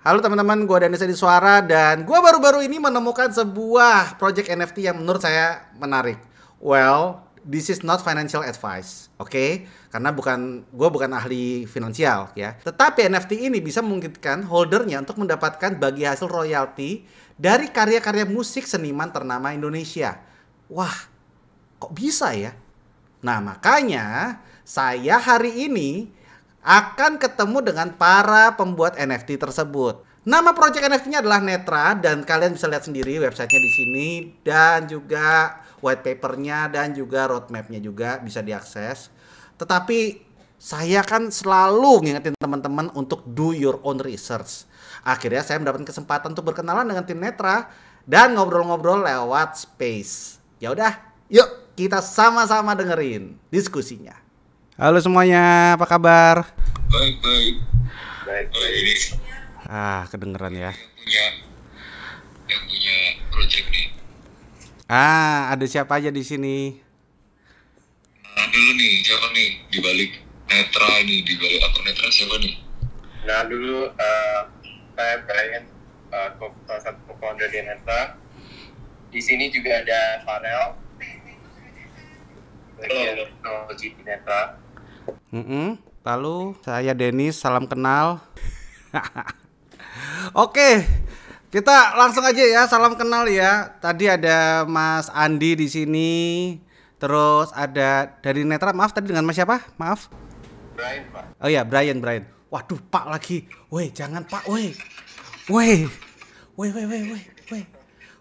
Halo teman-teman, gue Danis Adi Suara dan gue baru-baru ini menemukan sebuah project NFT yang menurut saya menarik. Well, this is not financial advice, oke? Karena gue bukan ahli finansial ya. Tetapi NFT ini bisa memungkinkan holdernya untuk mendapatkan bagi hasil royalti dari karya-karya musik seniman ternama Indonesia. Wah, kok bisa ya? Nah, makanya saya hari ini akan ketemu dengan para pembuat NFT tersebut. Nama project NFT-nya adalah Netra dan kalian bisa lihat sendiri websitenya di sini dan juga white paper-nya dan juga roadmap-nya juga bisa diakses. Tetapi saya kan selalu ngingetin teman-teman untuk do your own research. Akhirnya saya mendapatkan kesempatan untuk berkenalan dengan tim Netra dan ngobrol-ngobrol lewat space. Ya udah, yuk kita sama-sama dengerin diskusinya. Halo semuanya, apa kabar? Baik. Ini Kedengeran ya. yang punya project nih. Ada siapa aja di sini? Nah dulu nih, siapa nih di balik Netra ini, di balik akun Netra siapa nih? Nah dulu saya Brian, salah satu co-founder di Netra. Di sini juga ada Farel, bagian teknologi di Netra. Lalu saya Denis, salam kenal. Oke, kita langsung aja ya, salam kenal ya. Tadi ada Mas Andi di sini, terus ada dari Netra. Maaf tadi dengan Mas siapa? Maaf. Brian, Pak. Oh iya, Brian. Waduh, Pak lagi. Weh, jangan Pak, weh.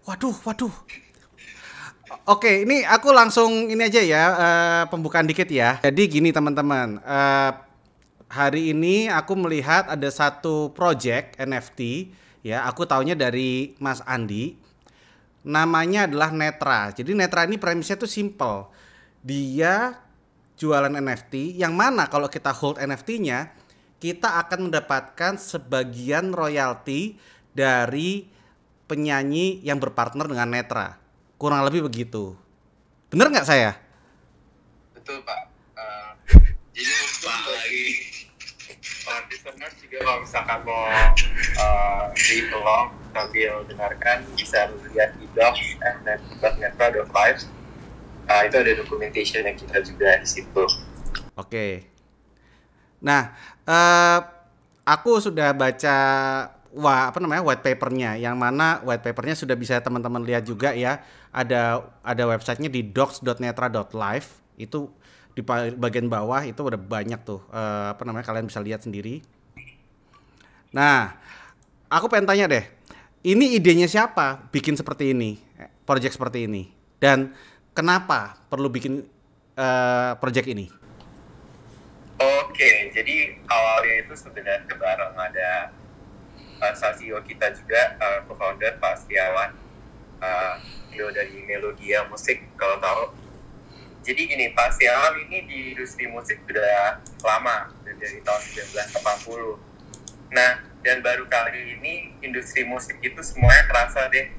Waduh. Oke, ini aku langsung ini aja ya, pembukaan dikit ya. Jadi gini teman-teman, hari ini aku melihat ada satu project NFT ya, aku taunya dari Mas Andi. Namanya adalah Netra. Jadi Netra ini premisnya tuh simple. Dia jualan NFT yang mana kalau kita hold NFT-nya, kita akan mendapatkan sebagian royalti dari penyanyi yang berpartner dengan Netra. Kurang lebih begitu. Bener nggak saya? Betul, Pak. Jadi Pak lagi para listeners juga kalau misalkan mau di vlog sambil dengarkan bisa lihat di docs@netra.live. Itu ada documentation yang kita juga di situ. Oke. Nah, aku sudah baca white papernya, yang mana white papernya sudah bisa teman-teman lihat juga ya. Ada websitenya di docs.netra.live. Itu di bagian bawah itu udah banyak tuh kalian bisa lihat sendiri. Nah, aku pengen tanya deh, ini idenya siapa bikin seperti ini, project seperti ini, dan kenapa perlu bikin project ini? Oke, jadi awalnya itu sebenarnya bareng ada CEO kita juga, co-founder Pak Setiawan, beliau dari Melodia Musik kalau tahu. Jadi gini, Pak Setiawan ini di industri musik udah lama, dari tahun 1980. Nah, dan baru kali ini industri musik itu semuanya terasa deh,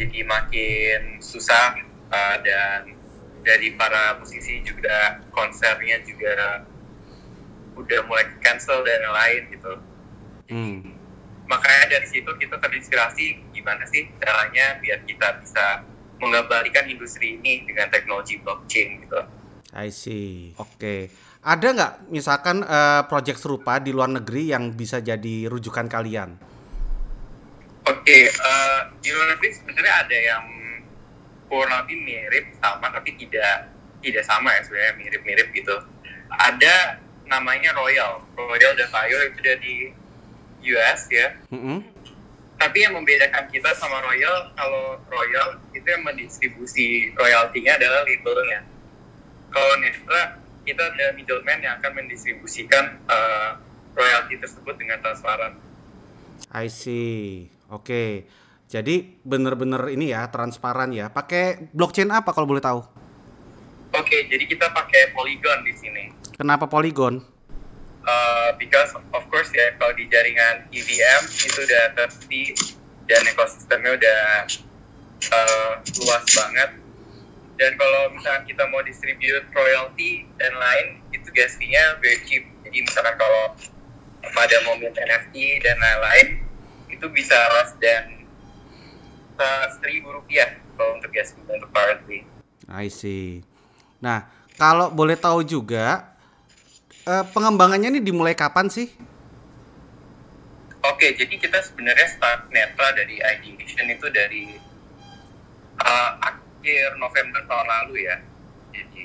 jadi makin susah, dan dari para musisi juga konsernya juga udah mulai cancel dan lain gitu. Makanya dari situ kita terinspirasi gimana sih caranya biar kita bisa mengembalikan industri ini dengan teknologi blockchain gitu. I see. Oke. Ada nggak misalkan project serupa di luar negeri yang bisa jadi rujukan kalian? Oke, di luar negeri sebenarnya ada yang kurang lebih mirip sama tapi tidak sama ya, sebenarnya mirip-mirip gitu. Ada namanya Royal.io, itu dari US ya. Tapi yang membedakan kita sama Royal, kalau Royal itu yang mendistribusi royaltinya adalah labelnya. Kalau Netra, kita ada middleman yang akan mendistribusikan royalti tersebut dengan transparan. I see. Oke. Jadi bener-bener ini ya, transparan ya. Pakai blockchain apa kalau boleh tahu? Oke, jadi kita pakai Polygon di sini. Kenapa Polygon? Because of course ya, kalau di jaringan EVM itu udah terbukti dan ekosistemnya udah luas banget. Dan kalau misalkan kita mau distribute royalty dan lain, itu gas fee-nya very cheap. Jadi misalkan kalau pada momen NFT dan lain-lain itu bisa less than Rp1.000 kalau untuk Yasmin untuk currently. I see. Nah, kalau boleh tahu juga pengembangannya ini dimulai kapan sih? Oke, jadi kita sebenarnya start Netra dari ideation itu dari akhir November tahun lalu ya. Jadi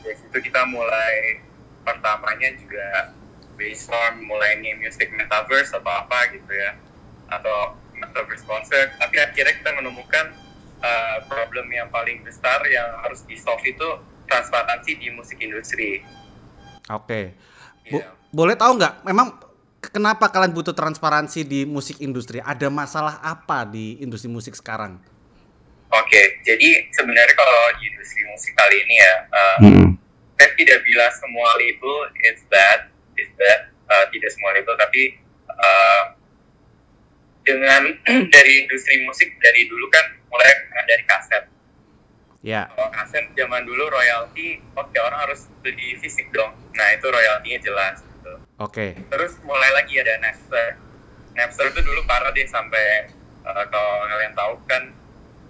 dari situ kita mulai pertamanya juga based on mulai nih music metaverse atau apa gitu ya, atau metaverse concert. Tapi akhirnya kita menemukan problem yang paling besar yang harus di solve itu transparansi di musik industri. Oke. Yeah. Boleh tahu nggak, memang kenapa kalian butuh transparansi di musik industri? Ada masalah apa di industri musik sekarang? Oke, jadi sebenarnya kalau di industri musik kali ini ya, saya tidak bilang semua label is bad, tidak semua label, tapi dengan dari industri musik dari dulu kan mulai dari kaset. Ya. Kalau kaset zaman dulu royalti, oke, orang harus beli fisik dong. Nah itu royaltinya jelas. Gitu. Oke. Terus mulai lagi ada Napster. Napster itu dulu parah deh sampai kalau kalian tahu kan,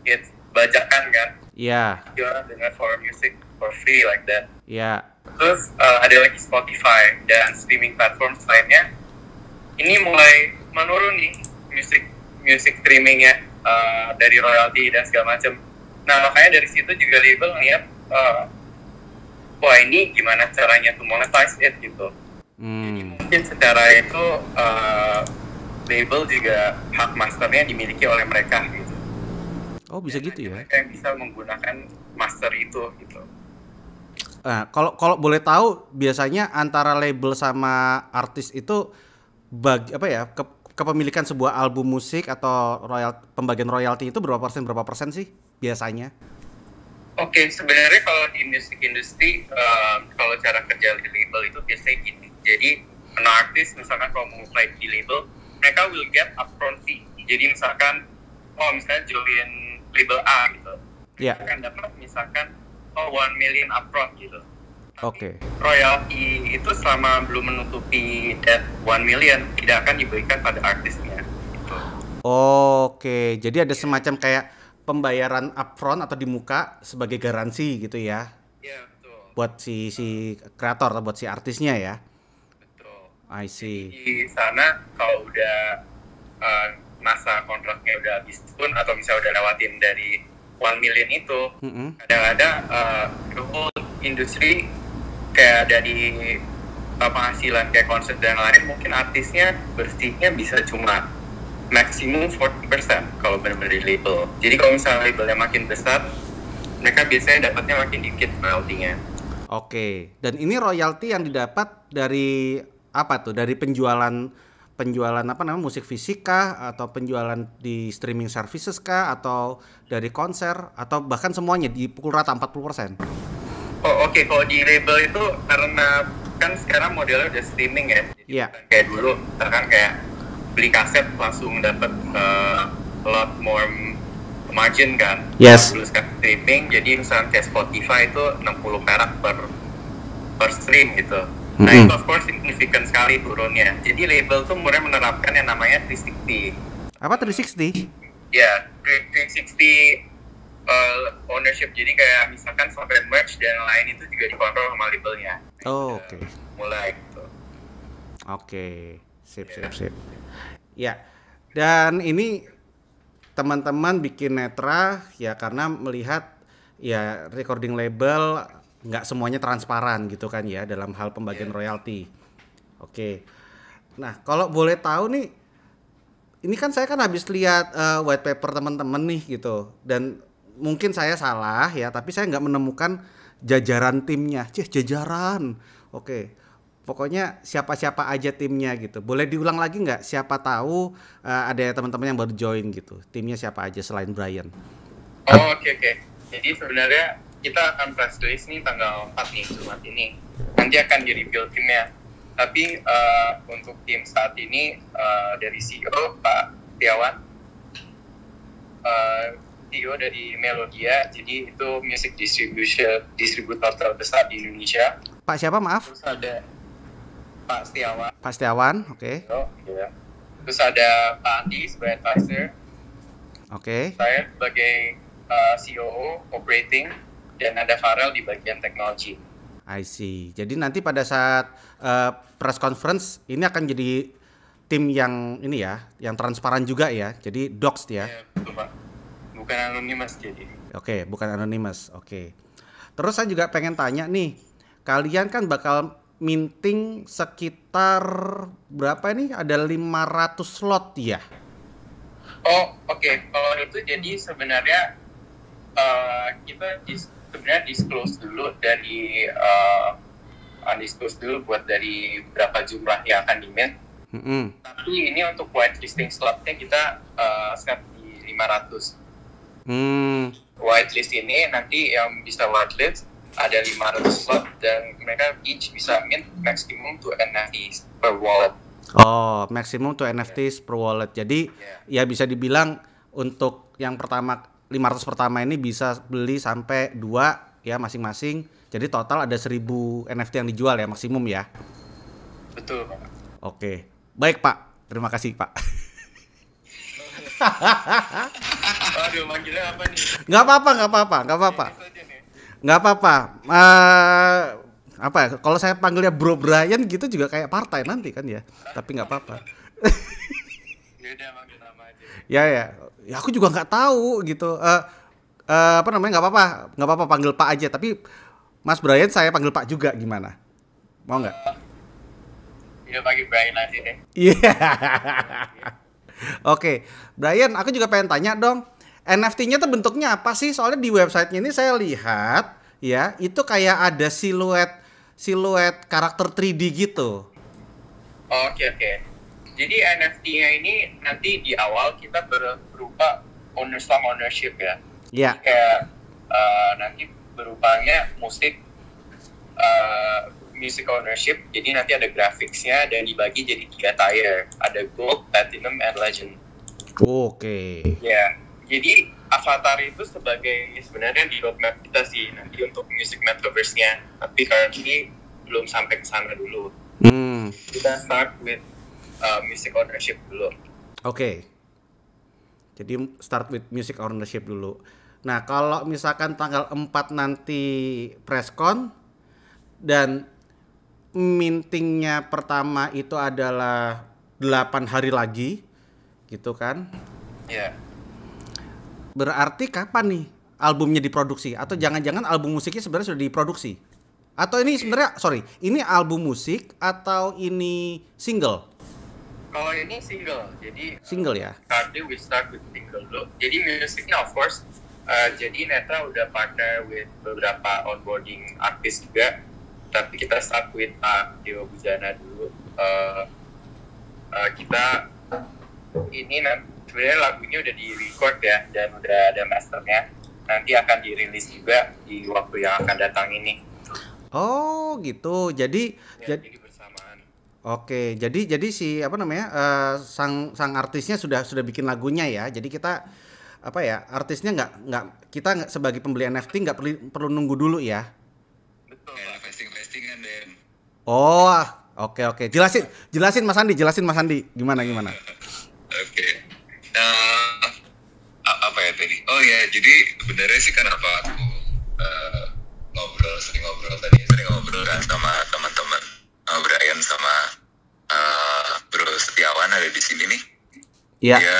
it's bajakan kan. Iya. Orang dengar for music for free like that. Iya. Terus ada lagi Spotify dan streaming platform lainnya. Ini mulai menurun nih music streamingnya dari royalti dan segala macam. Nah makanya dari situ juga label ngeliat wah ini gimana caranya to monetize it gitu. Jadi mungkin secara itu label juga hak masternya dimiliki oleh mereka gitu. Oh bisa dan gitu ya? Mereka yang bisa menggunakan master itu gitu. Nah kalau boleh tahu biasanya antara label sama artis itu kepemilikan sebuah album musik atau pembagian royalti itu berapa persen sih biasanya? Oke, sebenarnya kalau di music industry, kalau cara kerja di label itu biasanya gini. Jadi, artis misalkan kalau mau play di label, mereka will get upfront fee. Jadi misalkan, misalnya join label A gitu, mereka akan dapat misalkan 1 million upfront gitu. Oke. Royalti itu selama belum menutupi that 1 million tidak akan diberikan pada artisnya. Gitu. Oke, jadi ada semacam kayak pembayaran upfront atau di muka sebagai garansi gitu ya? Iya, betul. Buat si kreator atau buat si artisnya ya? Betul. I see. Jadi di sana kalau udah masa kontraknya udah habis pun atau misalnya udah lewatin dari 1 million itu, kadang-kadang the whole industry kayak dari penghasilan kayak konser dan lain, mungkin artisnya bersihnya bisa cuma maksimum 40% kalau benar-benar di label. Jadi kalau misalnya labelnya makin besar, mereka biasanya dapatnya makin dikit royaltinya. Oke, dan ini royalti yang didapat dari apa tuh? Dari penjualan apa namanya, musik fisik kah, atau penjualan di streaming services kah, atau dari konser, atau bahkan semuanya dipukul rata 40%? Oke, kalau di label itu karena kan sekarang modelnya udah streaming ya. Jadi kayak dulu, misalkan kayak beli kaset langsung dapat lot more margin kan. Yes. Dulu sekarang streaming, jadi misalnya kayak Spotify itu 60 perak per stream gitu. Nah itu of course signifikan sekali turunnya. Jadi label tuh mulai menerapkan yang namanya 360. Apa 360? Ya, 360 ownership. Jadi kayak misalkan sampai merch dan lain itu juga dikontrol sama labelnya. Oke. Mulai gitu. Oke, sip. Ya, dan ini teman-teman bikin Netra ya karena melihat ya recording label nggak semuanya transparan gitu kan ya dalam hal pembagian royalti. Oke. Nah, kalau boleh tahu nih, ini kan saya kan habis lihat white paper teman-teman nih gitu, dan mungkin saya salah ya, tapi saya nggak menemukan jajaran timnya. Jajaran. Oke. Pokoknya siapa-siapa aja timnya gitu. Boleh diulang lagi nggak? Siapa tahu ada teman-teman yang baru join gitu. Timnya siapa aja selain Brian? Oke. Jadi sebenarnya kita akan press release nih tanggal 4 nih, Jumat ini. Nanti akan di-reveal timnya. Tapi untuk tim saat ini dari CEO Pak Tiawan, CEO dari Melodia, jadi itu music distributor terbesar di Indonesia. Pak siapa maaf? Terus ada Pak Setiawan. Pak Setiawan, oke. Ya. Terus ada Pak Andi sebagai advisor. Oke. Saya sebagai COO operating, dan ada Farel di bagian teknologi. I see. Jadi nanti pada saat press conference ini akan jadi tim yang ini ya, yang transparan juga ya. Jadi doxed ya. Iya, betul Pak. Bukan anonymous jadi. Oke, bukan anonymous. Oke. Terus saya juga pengen tanya nih, kalian kan bakal minting sekitar berapa ini? Ada 500 slot ya? Oh, oke. Kalau itu jadi sebenarnya kita sebenarnya disclose dulu dari undisclosed dulu buat dari berapa jumlah yang akan di-mint. Tapi ini untuk whitelisting slotnya kita set di 500. Whitelist ini nanti yang bisa whitelist ada 500 slot dan mereka each bisa mint maximum to NFTs per wallet. Oh, maximum to NFTs per wallet. Jadi ya bisa dibilang untuk yang pertama 500 pertama ini bisa beli sampai 2 ya masing-masing. Jadi total ada 1000 NFT yang dijual ya maksimum ya. Betul, Pak. Oke. Baik, Pak. Terima kasih, Pak. Aduh, manggilnya apa nih? Nggak apa-apa. Nggak apa-apa. Apa ya? Kalau saya panggilnya Bro Brian gitu juga kayak partai nanti kan ya. Tapi nggak apa-apa. Ya udah, manggil nama aja. Ya, aku juga nggak tahu gitu. Apa namanya? Nggak apa-apa panggil Pak aja. Tapi Mas Brian saya panggil Pak juga gimana? Mau nggak? Ya panggil Brian aja deh. Iya. Oke, Brian, aku juga pengen tanya dong. NFT-nya tuh bentuknya apa sih? Soalnya di websitenya ini saya lihat ya, itu kayak ada siluet karakter 3D gitu. Oke. Jadi NFT-nya ini nanti di awal kita berupa ownership ya. Iya. Kayak nanti berupanya music ownership. Jadi nanti ada graphics-nya dan dibagi jadi 3 tier. Ada gold, platinum, and legend. Oke. Ya. Jadi Avatar itu sebenarnya di roadmap kita sih nanti untuk music metaverse-nya. Tapi currently belum sampai ke sana dulu. Kita start with music ownership dulu. Oke. Jadi start with music ownership dulu. Nah, kalau misalkan tanggal 4 nanti presscon dan mintingnya pertama itu adalah 8 hari lagi gitu kan? Iya. Berarti kapan nih albumnya diproduksi? Atau jangan-jangan album musiknya sebenarnya sudah diproduksi? Atau ini sebenarnya, ini album musik atau ini single? Kalau ini single, jadi single ya? Currently we start with single dulu. Jadi musiknya of course, jadi Netra udah partner with beberapa onboarding artis juga. Tapi kita start with Dewa Bujana dulu. Kita ini sebenarnya lagunya udah di-record ya dan udah ada masternya. Nanti akan dirilis juga di waktu yang akan datang ini. Oh gitu. Jadi bersamaan. Oke, jadi si apa namanya sang artisnya sudah bikin lagunya ya. Jadi kita apa ya artisnya kita sebagai pembeli NFT nggak perlu nunggu dulu ya. Betul. Investing-investingan Den. Oh, oke. Jelasin Mas Andi, gimana? Oke. Apa ya tadi? Oh ya, jadi sebenarnya sih kenapa aku sering ngobrol kan sama teman-teman Brian sama Bro Setiawan ada di sini nih. Iya. Dia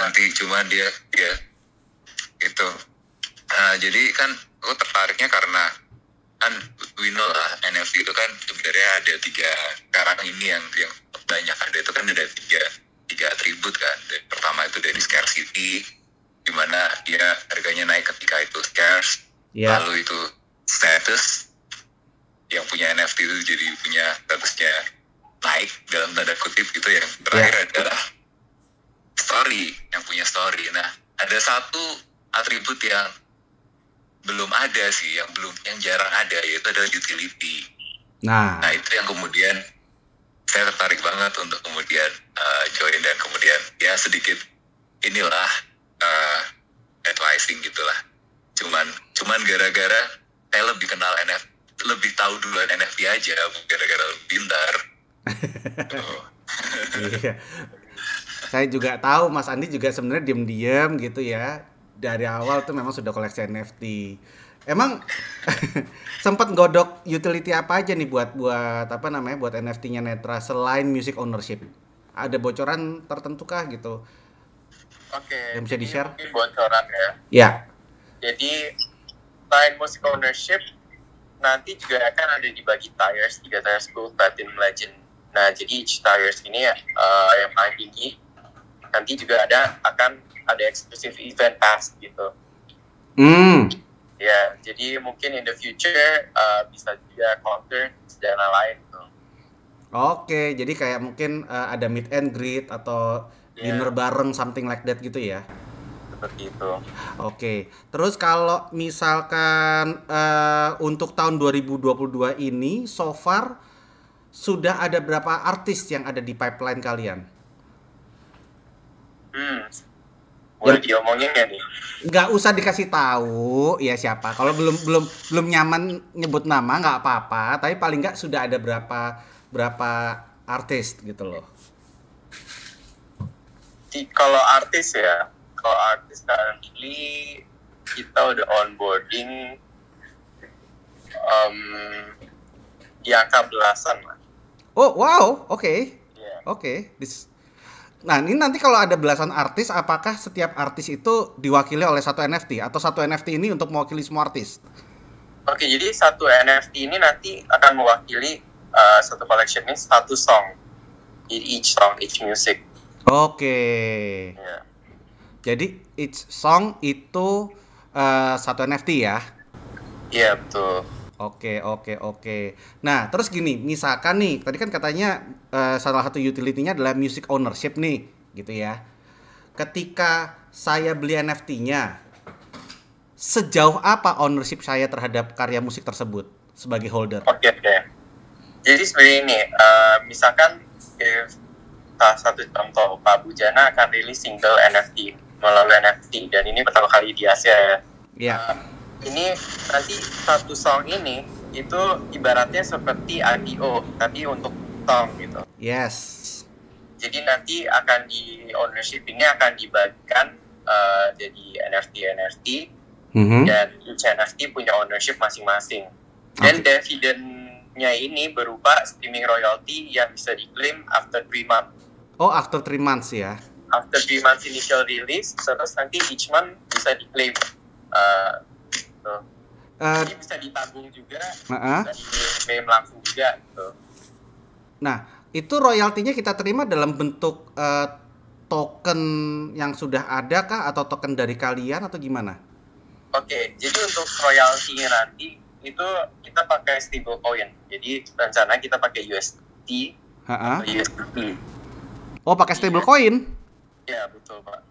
nanti cuma dia itu. Jadi kan aku tertariknya karena kan we know lah NFT itu kan sebenarnya ada 3 sekarang ini yang banyak ada itu kan ada tiga atribut kan. Pertama itu dari scarcity, di mana dia harganya naik ketika itu scarce. Yeah. Lalu itu status, yang punya NFT itu jadi punya statusnya naik dalam tanda kutip gitu. Yang terakhir adalah story, yang punya story. Nah, ada satu atribut yang belum ada sih, yang jarang ada, yaitu adalah utility. Nah itu yang kemudian saya tertarik banget untuk kemudian join dan kemudian ya sedikit inilah advising gitulah. Cuman gara-gara saya lebih kenal NFT lebih tahu duluan NFT aja, gara-gara lebih pintar. Iya. Saya juga tahu Mas Andi juga sebenarnya diam-diam gitu ya. Dari awal tuh memang sudah koleksi NFT. Emang sempat godok utility apa aja nih buat apa namanya buat NFT-nya Netra selain music ownership? Ada bocoran tertentu kah gitu? Oke, Yang bisa jadi di-share? mungkin bocoran ya. Ya. Jadi selain music ownership, nanti juga akan ada dibagi tiers, 3 tiers Gold, Platinum, Legend. Nah, jadi each tiers ini yang paling tinggi, nanti juga akan ada exclusive event pass gitu. Ya, jadi mungkin in the future bisa juga concert dan lain-lain gitu. Oke, jadi kayak mungkin ada meet and greet atau dinner bareng something like that gitu ya. Seperti itu. Oke, terus kalau misalkan untuk tahun 2022 ini so far sudah ada berapa artis yang ada di pipeline kalian? Boleh diomongin ya nih? Nggak usah dikasih tahu ya siapa. Kalau belum nyaman nyebut nama nggak apa-apa, tapi paling nggak sudah ada berapa artis gitu loh. Kalau artis currently kita udah onboarding di angka belasan lah. Oh wow, oke. Yeah. Oke. Nah ini nanti kalau ada belasan artis, apakah setiap artis itu diwakili oleh satu NFT atau satu NFT ini untuk mewakili semua artis? Oke, jadi satu NFT ini nanti akan mewakili satu collection ini satu song. Each song, each music. Oke. Yeah. Jadi each song itu satu NFT ya? Iya, betul. Oke. Nah, terus gini, misalkan nih, tadi kan katanya salah satu utility-nya adalah music ownership nih, gitu ya. Ketika saya beli NFT-nya, sejauh apa ownership saya terhadap karya musik tersebut sebagai holder? Oke. Jadi sebenarnya ini, misalkan salah satu contoh, Pak Bujana akan rilis single NFT melalui NFT, dan ini pertama kali di Asia ya. Iya. Ini nanti satu song ini itu ibaratnya seperti IPO tapi untuk song gitu. Yes. Jadi nanti akan di ownership ini akan dibagikan jadi NFT dan each NFT punya ownership masing-masing. Dan dividennya ini berupa streaming royalty yang bisa diklaim after 3 months. Oh, after 3 months ya. After 3 months initial release, terus nanti each month bisa diklaim. Jadi bisa ditabung juga, bisa diklaim langsung juga gitu. Nah, itu royaltinya kita terima dalam bentuk token yang sudah ada kah atau token dari kalian atau gimana? Oke, jadi untuk royaltinya nanti itu kita pakai stablecoin. Jadi rencana kita pakai USD atau USDT. Oh, pakai stablecoin? Ya, betul, Pak.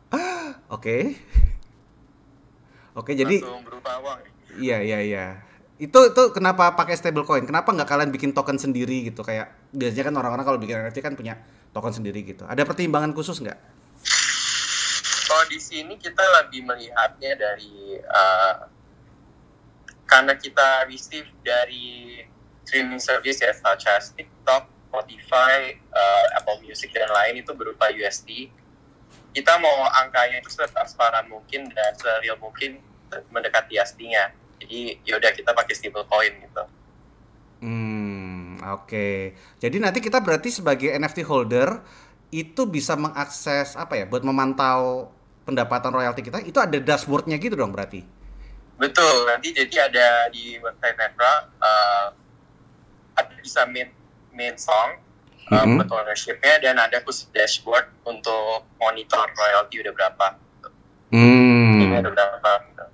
Oke, jadi langsung berupa uang. Iya. Itu kenapa pakai stablecoin? Kenapa nggak kalian bikin token sendiri gitu? Kayak biasanya kan orang-orang kalau bikin NFT kan punya token sendiri gitu. Ada pertimbangan khusus nggak? Kalau di sini kita lebih melihatnya dari karena kita receive dari streaming service ya, such as TikTok, Spotify, Apple Music dan lain itu berupa USD. Kita mau angkanya itu setransparan mungkin dan sereal mungkin mendekati USD-nya. Jadi yaudah kita pakai stablecoin gitu. Oke. Jadi nanti kita berarti sebagai NFT holder itu bisa mengakses apa ya? Buat memantau pendapatan royalti kita itu ada dashboard-nya gitu dong berarti. Betul. Nanti jadi ada di website Netra ada bisa main song buat ownership-nya dan ada khusus dashboard untuk monitor royalti udah berapa. Ini ada berapa. Gitu.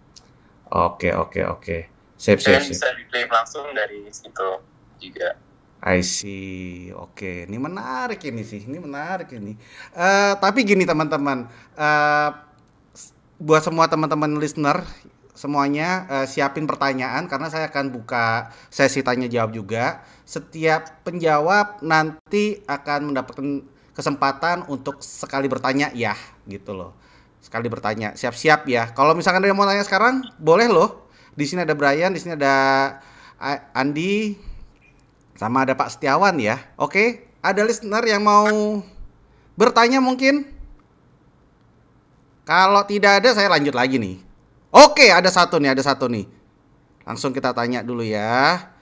Oke. Sip. Bisa diklaim langsung dari situ juga. I see. Oke, ini menarik ini. Tapi gini teman-teman, buat semua teman-teman listener semuanya siapin pertanyaan karena saya akan buka sesi tanya jawab juga. Setiap penjawab nanti akan mendapatkan kesempatan untuk sekali bertanya ya, gitu loh. Sekali bertanya, siap-siap ya. Kalau misalkan ada yang mau tanya sekarang, boleh loh. Di sini ada Brian, di sini ada Andi, sama ada Pak Setiawan ya. Oke, ada listener yang mau bertanya mungkin? Kalau tidak ada, saya lanjut lagi nih. Oke, ada satu nih. Langsung kita tanya dulu ya.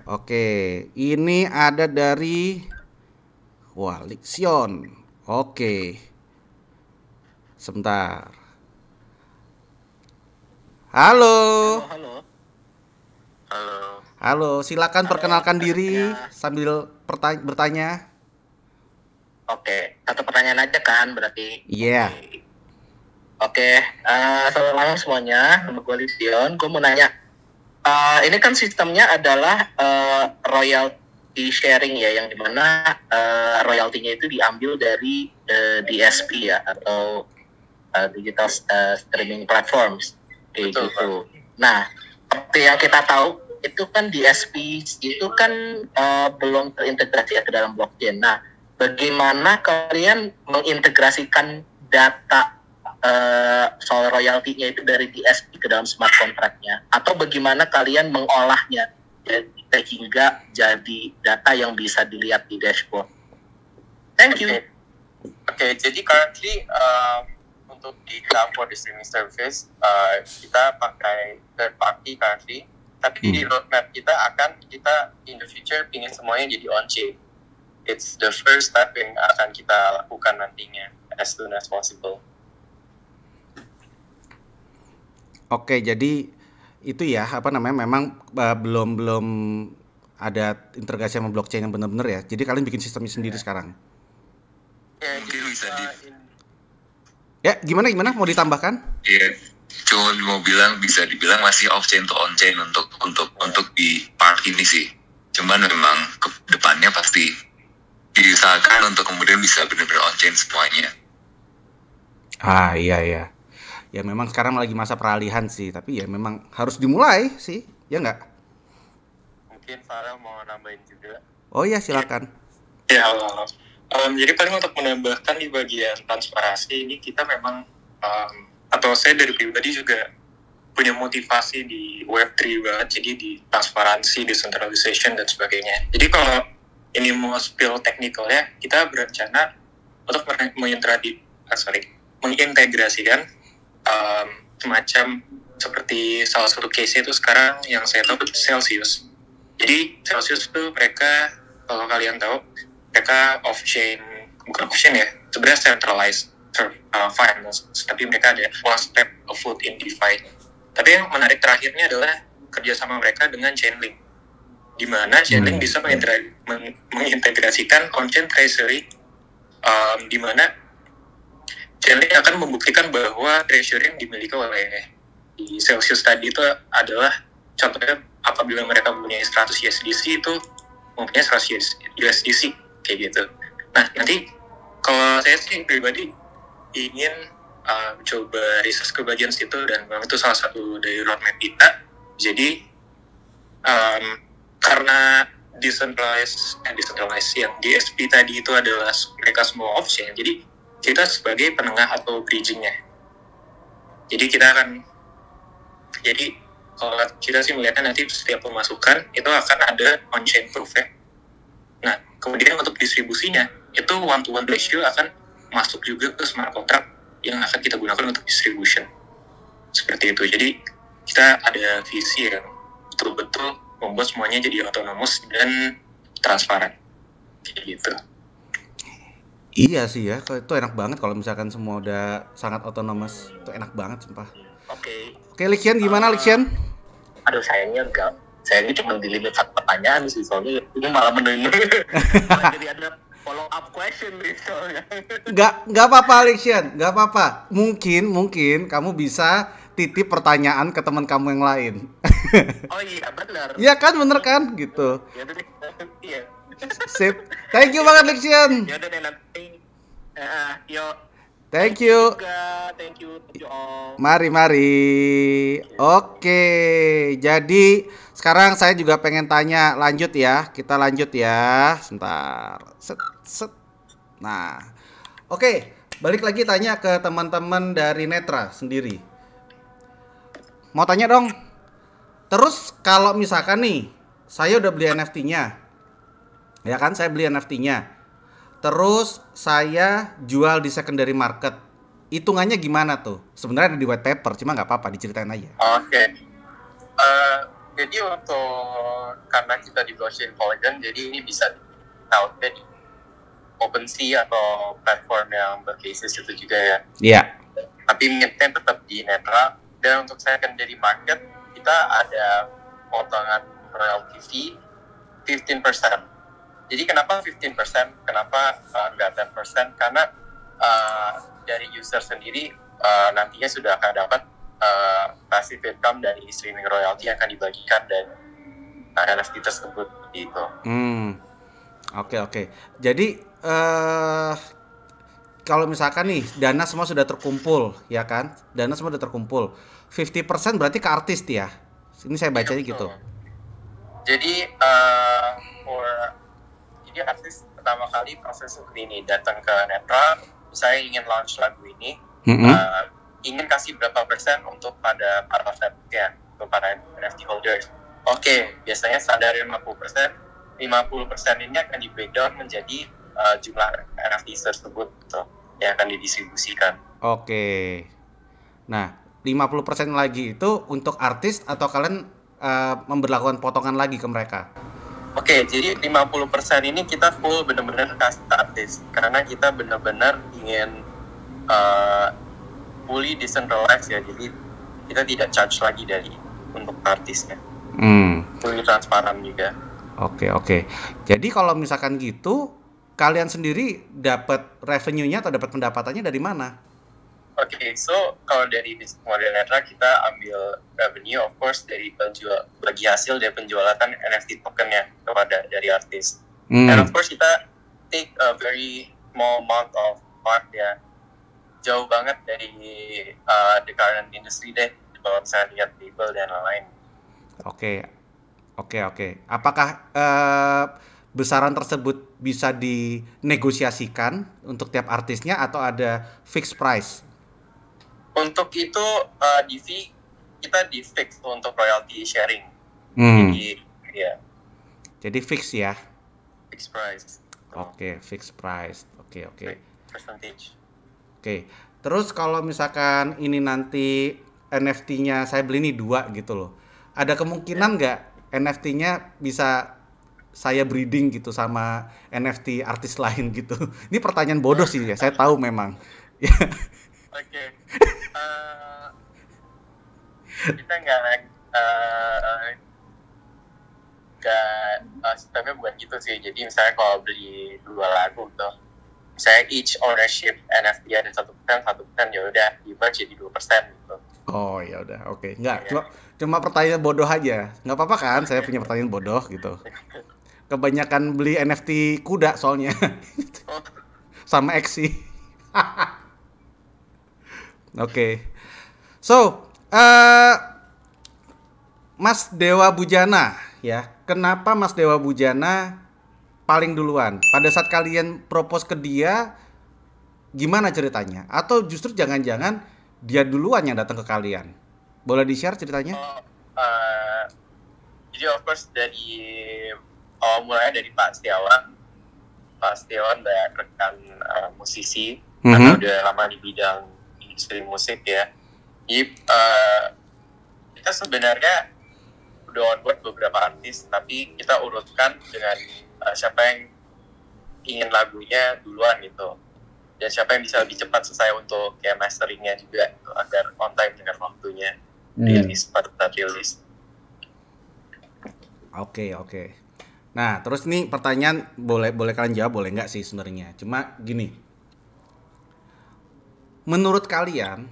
Oke, ini ada dari Liksion. Oke. Sebentar. Halo. Halo, silakan perkenalkan diri sambil bertanya. Oke, satu pertanyaan aja kan berarti. Iya. Oke, selamat malam semuanya. Nama gue Lision. Gue mau nanya, ini kan sistemnya adalah royalty sharing ya, yang dimana royaltinya itu diambil dari DSP ya, atau digital streaming platforms kayak gitu. Nah, seperti yang kita tahu itu kan DSP itu kan belum terintegrasi ya ke dalam blockchain. Nah, bagaimana kalian mengintegrasikan data soal royaltinya itu dari DSP ke dalam smart contract-nya, atau bagaimana kalian mengolahnya sehingga jadi data yang bisa dilihat di dashboard? Thank you. Oke, jadi currently untuk di cloud for the streaming service kita pakai third party currently, tapi di roadmap kita in the future ingin semuanya jadi on chain. It's the first step yang akan kita lakukan nantinya as soon as possible. Oke, jadi itu ya, memang belum ada integrasi sama blockchain yang benar-benar ya. Jadi kalian bikin sistemnya sendiri sekarang. Ya, Mungkin bisa Ya, gimana mau ditambahkan? Iya, cuma mau bilang bisa dibilang masih off chain to on chain untuk di part ini sih. Cuman memang ke depannya pasti diusahakan untuk kemudian bisa benar-benar on chain semuanya. Iya. Ya memang sekarang lagi masa peralihan sih, tapi ya memang harus dimulai sih, ya nggak? Mungkin Farah mau nambahin juga. Oh iya, silakan. Ya, halo. Jadi paling untuk menambahkan di bagian transparansi ini kita memang atau saya dari pribadi juga punya motivasi di Web3 banget, jadi di transparansi, decentralization dan sebagainya. Jadi kalau ini mau spill technical-nya, kita berencana untuk mengintegrasikan semacam seperti salah satu case itu sekarang yang saya tahu itu Celsius. Jadi Celsius itu mereka, kalau kalian tahu, mereka bukan off-chain ya, sebenarnya centralized finance, tapi mereka ada one step afoot in DeFi. Tapi yang menarik terakhirnya adalah kerjasama mereka dengan Chainlink, di mana Chainlink bisa mengintegrasikan on-chain treasury, di mana Chainlink akan membuktikan bahwa treasury yang dimiliki oleh di Celsius tadi itu adalah, contohnya apabila mereka punya 100 USDC itu mempunyai 100 USDC kayak gitu. Nah, nanti kalau saya sih pribadi ingin coba research ke bagian situ, dan memang itu salah satu dari roadmap kita. Jadi karena decentralized yang DSP tadi itu adalah mereka semua off-chain, jadi kita sebagai penengah atau bridging-nya. Jadi kalau kita sih melihatnya nanti setiap pemasukan itu akan ada on-chain proof ya. Nah, kemudian untuk distribusinya itu one-to-one ratio akan masuk juga ke smart contract yang akan kita gunakan untuk distribution. Seperti itu. Jadi kita ada visi yang betul-betul membuat semuanya jadi otonomous dan transparan. Kayak gitu. Iya sih ya, itu enak banget kalau misalkan semua udah sangat otonomous. Itu enak banget sumpah. Oke, Lixian, gimana Lixian? Aduh, sayangnya cuma di limit satu pertanyaan sih, soalnya ini malah mendengar. Jadi ada follow up question nih soalnya. Nggak apa-apa Lixian, nggak apa-apa. Mungkin kamu bisa titip pertanyaan ke teman kamu yang lain. Oh iya, benar. Iya kan, bener kan? Gitu. Ya udah deh. Iya. Sip. Thank you banget Lixian. Ya udah deh, nanti. Yo. Thank you. Thank you all. Mari. Oke, jadi sekarang saya juga pengen tanya lanjut ya. Kita lanjut ya. Sebentar. Set. Nah, oke. Balik lagi tanya ke teman-teman dari Netra sendiri. Mau tanya dong. Terus kalau misalkan nih saya udah beli NFT-nya. Ya kan, saya beli NFT-nya. Terus saya jual di secondary market. Hitungannya gimana tuh? Sebenarnya ada di white paper, cuma nggak apa-apa, diceritain aja. Oke. Jadi karena kita di blockchain Polygon, jadi ini bisa tahu di OpenSea atau platform yang berbasis itu juga ya. Iya. Tapi mintnya tetap di Netra. Dan untuk secondary market, kita ada potongan royalty fee 15%. Jadi kenapa 15%? Kenapa nggak 10%? Karena dari user sendiri nantinya sudah akan dapat passive income dari streaming royalty yang akan dibagikan dari NFT tersebut gitu. Oke. Jadi kalau misalkan nih dana semua sudah terkumpul, ya kan? Dana semua sudah terkumpul. 50% berarti ke artis ya. Ini saya bacanya gitu. Jadi jadi artis pertama kali proses seperti ini datang ke Netra, saya ingin launch lagu ini, ingin kasih berapa persen untuk para fannya, untuk para NFT holders. Oke, biasanya standar 50%. 50% ini akan di breakdown menjadi jumlah NFT tersebut gitu, yang akan didistribusikan. Oke. Nah, 50% lagi itu untuk artis atau kalian memberlakukan potongan lagi ke mereka? Oke, jadi 50% ini kita full benar-benar kasih ke artis karena kita benar-benar ingin fully decentralized ya, jadi kita tidak charge lagi dari untuk artisnya. Fully transparan juga. Oke. Jadi kalau misalkan gitu, kalian sendiri dapat revenue-nya atau dapat pendapatannya dari mana? Oke, so kalau dari bisnis model Netra kita ambil revenue of course dari bagi hasil dari penjualan NFT tokennya kepada dari artis. And of course kita take a very small amount of part ya, jauh banget dari the current industry deh, kalau misalnya lihat label dan lain-lain. Oke. Apakah besaran tersebut bisa dinegosiasikan untuk tiap artisnya atau ada fixed price? Untuk itu kita di fix untuk royalty sharing. Jadi ya. Jadi fix ya. Fixed price. Oke, fixed price. Oke. Percentage. Oke. Terus kalau misalkan ini nanti NFT-nya saya beli nih 2 gitu loh. Ada kemungkinan nggak NFT-nya bisa saya breeding gitu sama NFT artis lain gitu? Ini pertanyaan bodoh sih ya, saya tahu memang. Oke. Kita nggak sistemnya bukan gitu sih. Jadi misalnya kalau beli 2 lagu tuh, misalnya each ownership NFT ada 1%, ya udah di merge jadi 2% gitu. Oh ya udah, oke. Nggak, cuma pertanyaan bodoh aja. Nggak apa-apa kan? Saya punya pertanyaan bodoh gitu. Kebanyakan beli NFT kuda soalnya, sama Exi. Oke. So, Mas Dewa Bujana ya. Kenapa Mas Dewa Bujana paling duluan? Pada saat kalian propose ke dia, gimana ceritanya? Atau justru jangan-jangan dia duluan yang datang ke kalian? Boleh di-share ceritanya? Jadi of course dari mulai dari Pak Setiawan. Pak Setiawan banyak rekan musisi, karena udah lama di bidang industri musik ya. Jadi kita sebenarnya udah onboard beberapa artis, tapi kita urutkan dengan siapa yang ingin lagunya duluan gitu, dan siapa yang bisa lebih cepat selesai untuk kayak masteringnya juga gitu, agar on time dengan waktunya rilis pada saat rilis. Oke. Nah, terus nih pertanyaan boleh kalian jawab, boleh nggak sih sebenarnya. Cuma gini, menurut kalian,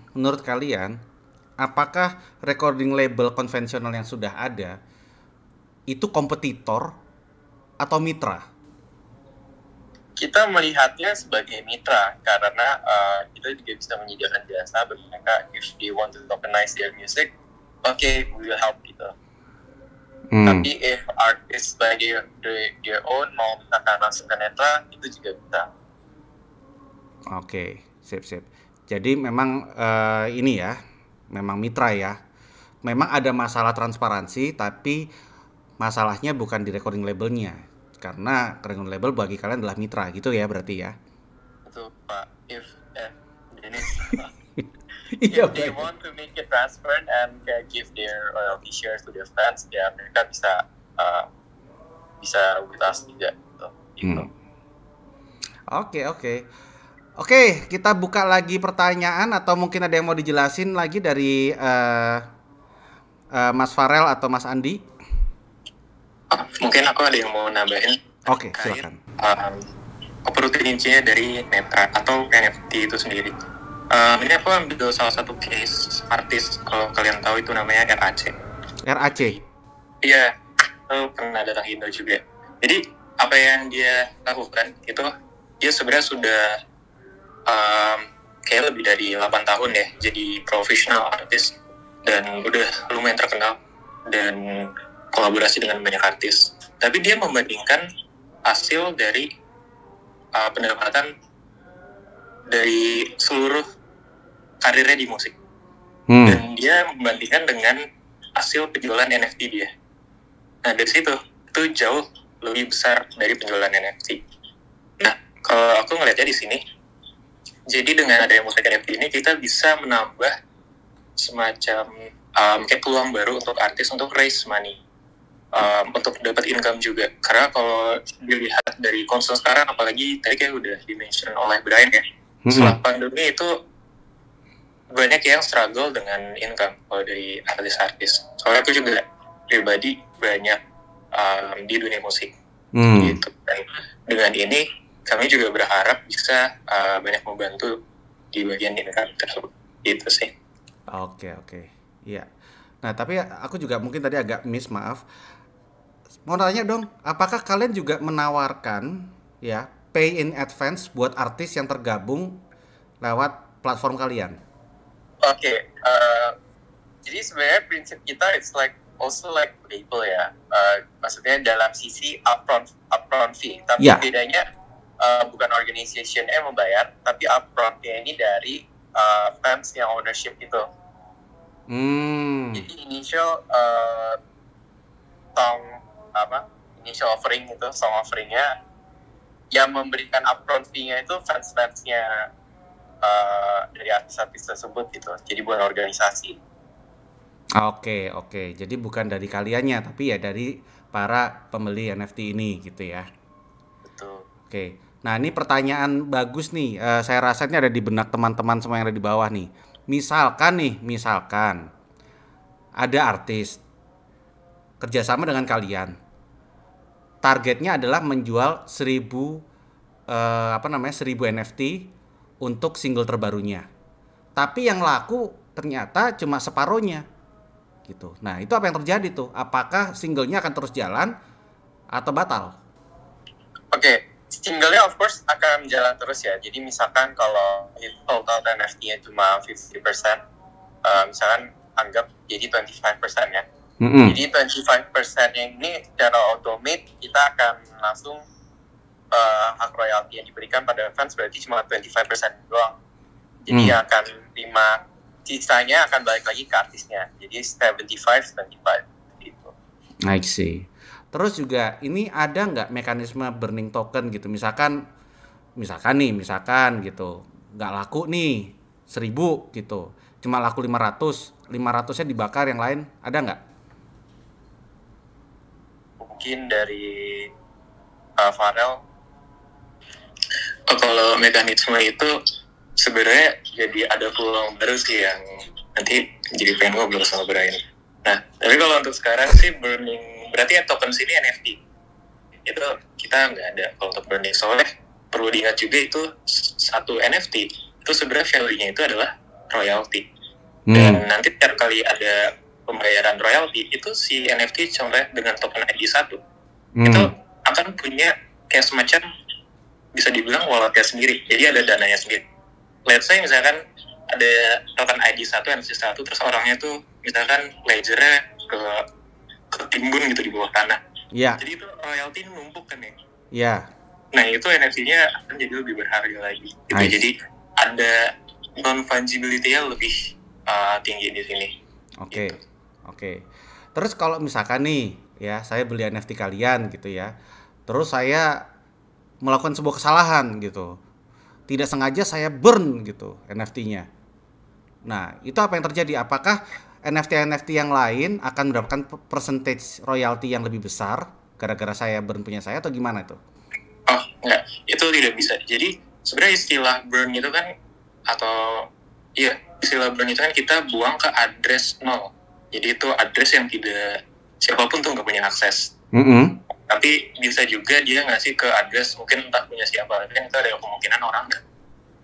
apakah recording label konvensional yang sudah ada itu kompetitor atau mitra? Kita melihatnya sebagai mitra karena kita juga bisa menyediakan jasa bagi mereka. If they want to tokenize their music, okay, we will help gitu. Tapi if artists by their own mau misalkan langsung ke Netra, itu juga bisa. Oke, sip. Jadi memang ini ya, memang mitra ya. Memang ada masalah transparansi, tapi Masalahnya bukan di recording labelnya, karena recording label bagi kalian adalah mitra gitu ya berarti ya. Betul Pak. If Dennis, Iya, if they Bray. want to make it transparent and give their royalty shares to their fans, ya mereka bisa with us juga gitu. Oke, kita buka lagi pertanyaan atau mungkin ada yang mau dijelasin lagi dari Mas Farel atau Mas Andi? Mungkin aku ada yang mau nambahin. Oke, silakan. Opportunity-nya dari Netra atau NFT itu sendiri. Ini aku ambil salah satu case artis, kalau kalian tahu itu namanya RAC. RAC. Iya, itu pernah datang Indo juga. Jadi apa yang dia lakukan itu, dia sebenarnya sudah kayak lebih dari 8 tahun ya jadi professional artis dan udah lumayan terkenal dan kolaborasi dengan banyak artis. Tapi dia membandingkan hasil dari pendapatan dari seluruh karirnya di musik. Dan dia membandingkan dengan hasil penjualan NFT dia. Nah dari situ itu jauh lebih besar dari penjualan NFT. Nah kalau aku ngeliatnya di sini, jadi dengan adanya musik NFT ini kita bisa menambah semacam kayak peluang baru untuk artis untuk raise money, untuk dapat income juga. Karena kalau dilihat dari concern sekarang, apalagi tadi kayak udah di-mention oleh Brian ya, setelah pandemi itu banyak yang struggle dengan income kalau dari artis-artis. Soalnya aku juga pribadi banyak di dunia musik gitu. Dan dengan ini kami juga berharap bisa banyak membantu di bagian income tersebut. Itu sih. Oke, iya. Nah tapi aku juga mungkin tadi agak miss, maaf. Mau tanya dong, apakah kalian juga menawarkan ya pay in advance buat artis yang tergabung lewat platform kalian? Oke, jadi sebenarnya prinsip kita it's like also like label ya. Maksudnya dalam sisi upfront fee, tapi Ya. bedanya bukan organization yang membayar, tapi upfrontnya ini dari fans yang ownership itu. Jadi initial initial offering itu, song offeringnya yang memberikan upfront fee-nya itu fans-fansnya dari artis-artis tersebut gitu. Jadi bukan organisasi. Oke. Jadi bukan dari kaliannya, tapi ya dari para pembeli NFT ini gitu ya. Betul. Oke. Nah ini pertanyaan bagus nih. Saya rasa ini ada di benak teman-teman semua yang ada di bawah nih. Misalkan ada artis kerjasama dengan kalian. Targetnya adalah menjual 1000 NFT untuk single terbarunya. Tapi yang laku ternyata cuma separohnya. Gitu. Nah, itu apa yang terjadi tuh? Apakah singlenya akan terus jalan atau batal? Oke, singlenya of course akan jalan terus ya. Jadi misalkan kalau total NFT-nya cuma 50%, misalkan anggap jadi 25% ya. Jadi 25% yang ini secara otomatis kita akan langsung hak royalti yang diberikan pada fans berarti cuma 25% doang. Jadi akan 5 sisanya akan balik lagi ke artisnya. Jadi 75 gitu. I see. Terus juga ini ada nggak mekanisme burning token gitu? Misalkan gitu, nggak laku nih 1000 gitu, cuma laku 500-nya dibakar, yang lain ada nggak? Mungkin dari Farel. Kalau mekanisme itu sebenarnya jadi ada peluang baru sih yang nanti jadi pengen ngobrol sama Brian. Nah, tapi kalau untuk sekarang sih burning, berarti ya token sini NFT. Itu kita nggak ada kalau untuk burning. Soalnya perlu diingat juga itu satu NFT itu sebenarnya value-nya itu adalah royalty. Dan nanti setiap kali ada pembayaran royalty itu si NFT contohnya dengan token ID 1 itu akan punya kayak semacam bisa dibilang walletnya sendiri. Jadi ada dananya sendiri. Let's say misalkan ada token ID 1 NFT 1 terus orangnya tuh misalkan ledgernya ke timbun gitu di bawah tanah. Iya. Jadi itu royalty numpuk kan ya. Iya. Nah itu NFT-nya akan jadi lebih berharga lagi. Gitu. Nice. Jadi ada non-fungibility-nya lebih tinggi di sini. Oke. Terus kalau misalkan nih ya, saya beli NFT kalian gitu ya. Terus saya melakukan sebuah kesalahan gitu. Tidak sengaja saya burn gitu NFT-nya. Nah, itu apa yang terjadi? Apakah NFT yang lain akan mendapatkan percentage royalti yang lebih besar gara-gara saya burn punya saya atau gimana itu? Oh, enggak. Itu tidak bisa. Jadi, sebenarnya istilah burn itu kan, atau, iya, istilah burn itu kan kita buang ke address 0. Jadi itu address yang tidak, siapapun tuh nggak punya akses. Tapi bisa juga dia ngasih ke address, mungkin entah punya siapa. Kan itu ada kemungkinan orang kan.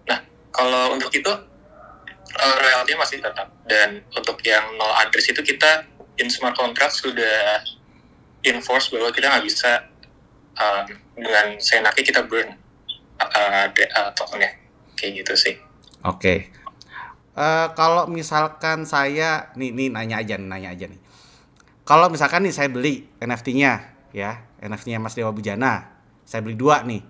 Nah, kalau untuk itu, royalty masih tetap. Dan untuk yang 0 address itu kita, in smart contract sudah enforce bahwa kita nggak bisa dengan seenaknya kita burn tokennya, kayak gitu sih. Oke. Kalau misalkan saya nih nanya aja nih. Kalau misalkan nih saya beli NFT-nya ya, NFT-nya Mas Dewa Bujana, saya beli 2 nih.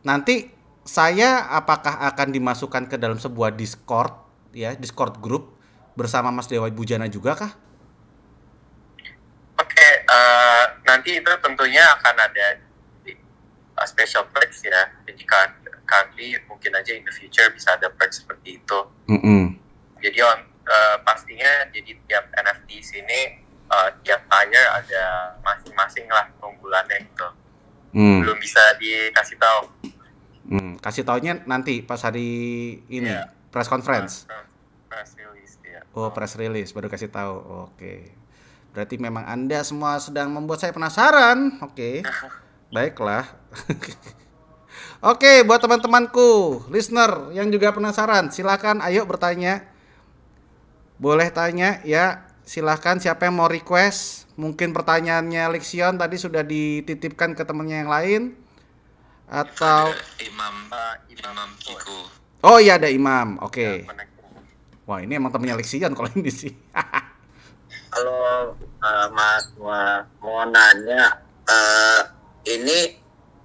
Nanti saya apakah akan dimasukkan ke dalam sebuah Discord ya, Discord group bersama Mas Dewa Bujana juga kah? Oke, nanti itu tentunya akan ada special perks ya. Jadi kami mungkin aja in the future bisa ada perks seperti itu. Jadi pastinya jadi tiap NFT sini tiap tier ada masing-masing lah keunggulannya gitu. Belum bisa dikasih tahu. Kasih taunya nanti pas hari ini press conference. Press release ya. Oh, press release baru kasih tahu. Oke. Berarti memang Anda semua sedang membuat saya penasaran. Oke. Baiklah. Oke, buat teman-temanku, listener yang juga penasaran, silakan ayo bertanya. Boleh tanya ya, silakan siapa yang mau request. Mungkin pertanyaannya Lexion tadi sudah dititipkan ke temannya yang lain. Atau Imam Kiko. Oh iya ada Imam, oke. Wah ini emang temennya Lexion kalau ini sih. Halo Mas, mau nanya, ini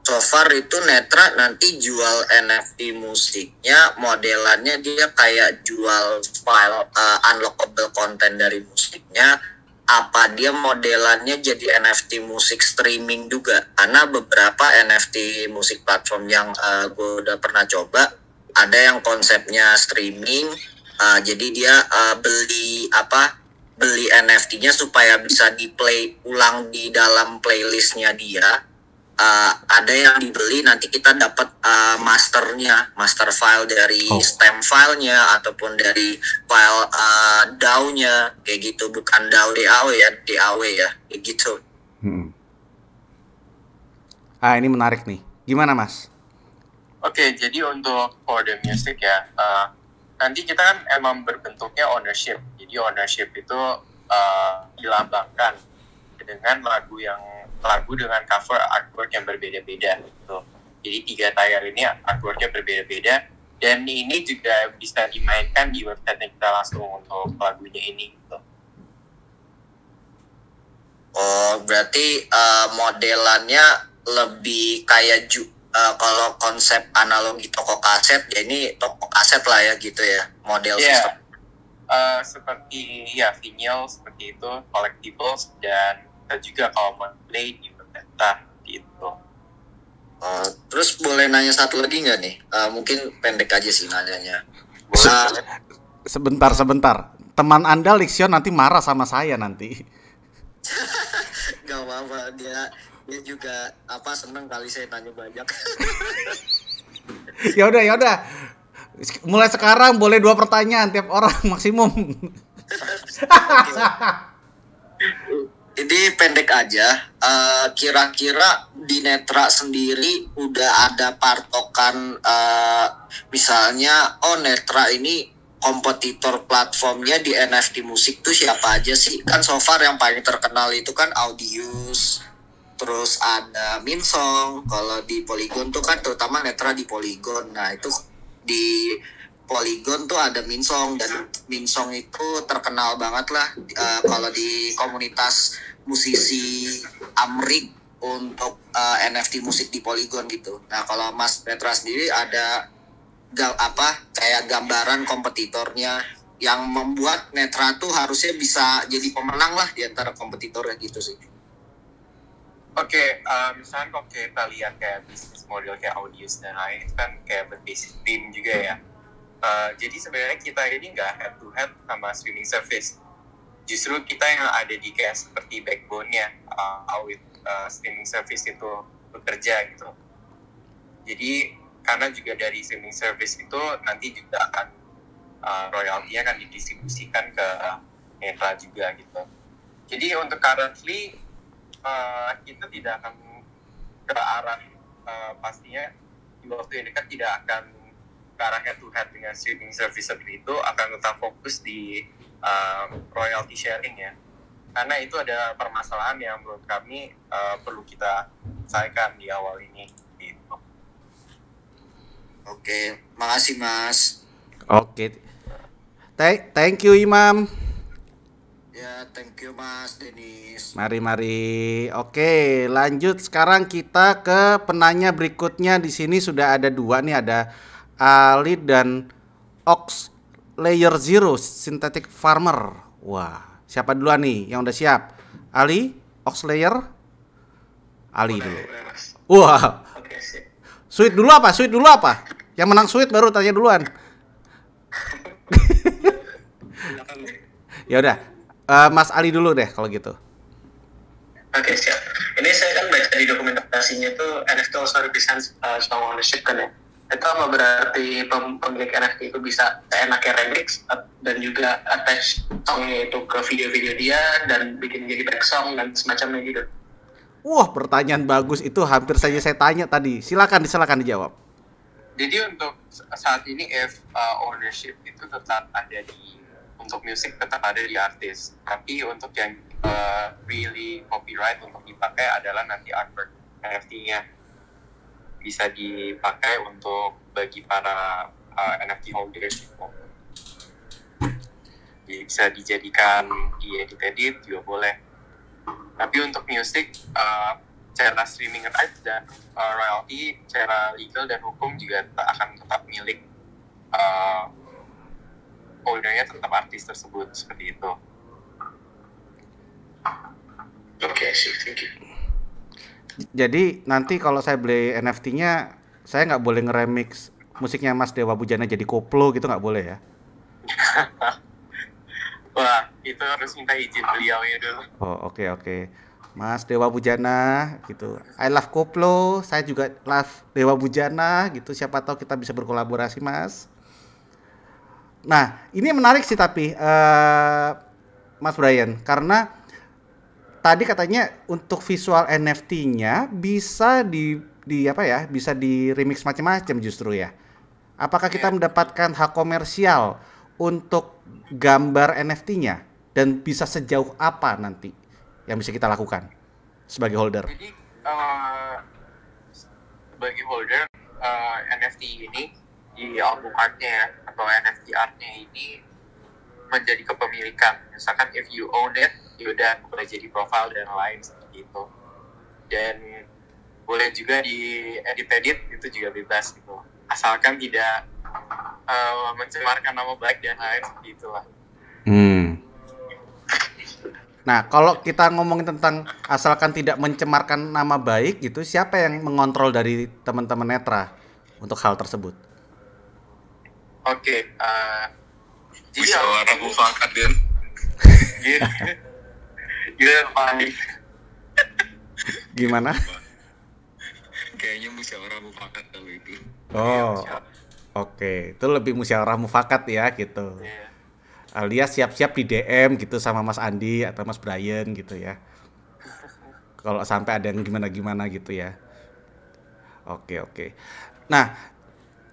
so far itu Netra nanti jual NFT musiknya, modelannya dia kayak jual file unlockable content dari musiknya, apa dia modelannya jadi NFT musik streaming juga? Karena beberapa NFT musik platform yang gue udah pernah coba, ada yang konsepnya streaming, jadi dia beli NFT-nya supaya bisa di-play ulang di dalam playlistnya dia. Ada yang dibeli nanti kita dapat master file dari stem filenya ataupun dari file DAW-nya kayak gitu, bukan DAW DAW ya kayak gitu. Ini menarik nih, gimana Mas? Oke, jadi untuk for the music ya, nanti kita kan emang berbentuknya ownership. Jadi ownership itu dilambangkan dengan lagu dengan cover artwork yang berbeda-beda gitu. Jadi 3 tier ini artworknya berbeda-beda, dan ini juga bisa dimainkan di website kita langsung untuk lagunya ini gitu. Oh, berarti modelannya lebih kayak kalau konsep analogi toko kaset, ya ini toko kaset lah ya gitu ya, model sistem. Seperti ya vinyl seperti itu, collectibles, dan juga kalau mau play di pemerintah gitu. Terus boleh nanya satu lagi nggak nih? Mungkin pendek aja sih nanyanya. Sebentar. Teman Anda Lexion nanti marah sama saya nanti. Gak apa-apa, dia juga seneng kali saya nanya banyak. Ya udah. Mulai sekarang boleh 2 pertanyaan tiap orang maksimum. Jadi pendek aja, kira-kira di Netra sendiri udah ada partokan, misalnya Netra ini kompetitor platformnya di NFT musik tuh siapa aja sih? Kan so far yang paling terkenal itu kan Audius, terus ada Minsong. Kalau di Polygon tuh kan terutama Netra di Polygon. Nah itu di Polygon tuh ada Minsong, dan Minsong itu terkenal banget lah kalau di komunitas musisi Amrik untuk NFT musik di Polygon gitu. Nah kalau Mas Netra sendiri ada kayak gambaran kompetitornya yang membuat Netra tuh harusnya bisa jadi pemenang lah di antara kompetitornya gitu sih. Oke, misalnya kalau kita lihat kayak bisnis model kayak Audius dan lain itu kan kayak berbasis tim juga ya. Jadi sebenarnya kita ini nggak head to head sama streaming service. Justru kita yang ada di kayak seperti backbone-nya how streaming service itu bekerja gitu. Jadi karena juga dari streaming service itu nanti juga akan royalty-nya akan didistribusikan ke Netra juga gitu. Jadi untuk currently kita tidak akan ke arah pastinya di waktu yang dekat tidak akan ke arah head to head dengan streaming service seperti itu, akan tetap fokus di royalty sharing ya, karena itu ada permasalahan yang menurut kami perlu kita selesaikan di awal ini gitu. Oke, makasih Mas. Oke. Thank you Imam. Ya, thank you Mas Denis. Mari. Oke, lanjut sekarang kita ke penanya berikutnya. Di sini sudah ada 2 nih, ada Ali dan Ox Layer Zero Synthetic Farmer. Wah, siapa duluan nih yang udah siap? Ali, Ox Layer? Ali dulu. Wah. Oke, sip. Sweet dulu apa? Yang menang sweet baru tanya duluan. Ya udah. Mas Ali dulu deh kalau gitu. Oke, siap. Ini saya kan baca di dokumentasinya itu NFT also represents song ownership kan ya. Itu apa berarti pemilik NFT itu bisa seenaknya remix dan juga attach songnya itu ke video-video dia dan bikin jadi back song dan semacamnya gitu. Wah, pertanyaan bagus, itu hampir saja saya tanya tadi. Silakan dijawab. Jadi untuk saat ini ownership itu tetap ada untuk musik tetap ada di artis, tapi untuk yang really copyright untuk dipakai adalah nanti artwork NFT-nya bisa dipakai untuk bagi para NFT holders gitu. Jadi bisa dijadikan di edit juga boleh. Tapi untuk musik cara streaming rights dan royalty, cara legal dan hukum juga akan tetap milik holdernya, tetap artis tersebut, seperti itu. Oke, sih, thank you. Jadi nanti kalau saya beli NFT-nya, saya nggak boleh nge-remix musiknya Mas Dewa Bujana jadi koplo gitu, nggak boleh ya? Wah, itu harus minta izin beliaunya dulu. Oh, oke. Mas Dewa Bujana gitu. I love koplo, saya juga love Dewa Bujana gitu. Siapa tahu kita bisa berkolaborasi, Mas. Nah, ini menarik sih tapi Mas Brian, karena tadi katanya untuk visual NFT-nya bisa bisa di remix macam-macam justru ya. Apakah kita mendapatkan hak komersial untuk gambar NFT-nya dan bisa sejauh apa nanti yang bisa kita lakukan sebagai holder? Jadi sebagai holder NFT ini di album artnya atau NFT artnya ini menjadi kepemilikan. Misalkan if you own it, yaudah boleh jadi profile dan lain seperti itu. Dan boleh juga di edit itu juga bebas gitu. Asalkan tidak mencemarkan nama baik dan lain seperti itulah. Nah, kalau kita ngomongin tentang asalkan tidak mencemarkan nama baik gitu, siapa yang mengontrol dari teman-teman Netra untuk hal tersebut? Oke, jadi musyawarah mufakat kan. Gimana? Kayaknya musyawarah mufakat kalau itu. Oh, oke. Itu lebih musyawarah mufakat ya gitu. Yeah. Alias siap-siap di DM gitu sama Mas Andi atau Mas Brian gitu ya. Kalau sampai ada yang gimana-gimana gitu ya. Oke. Nah,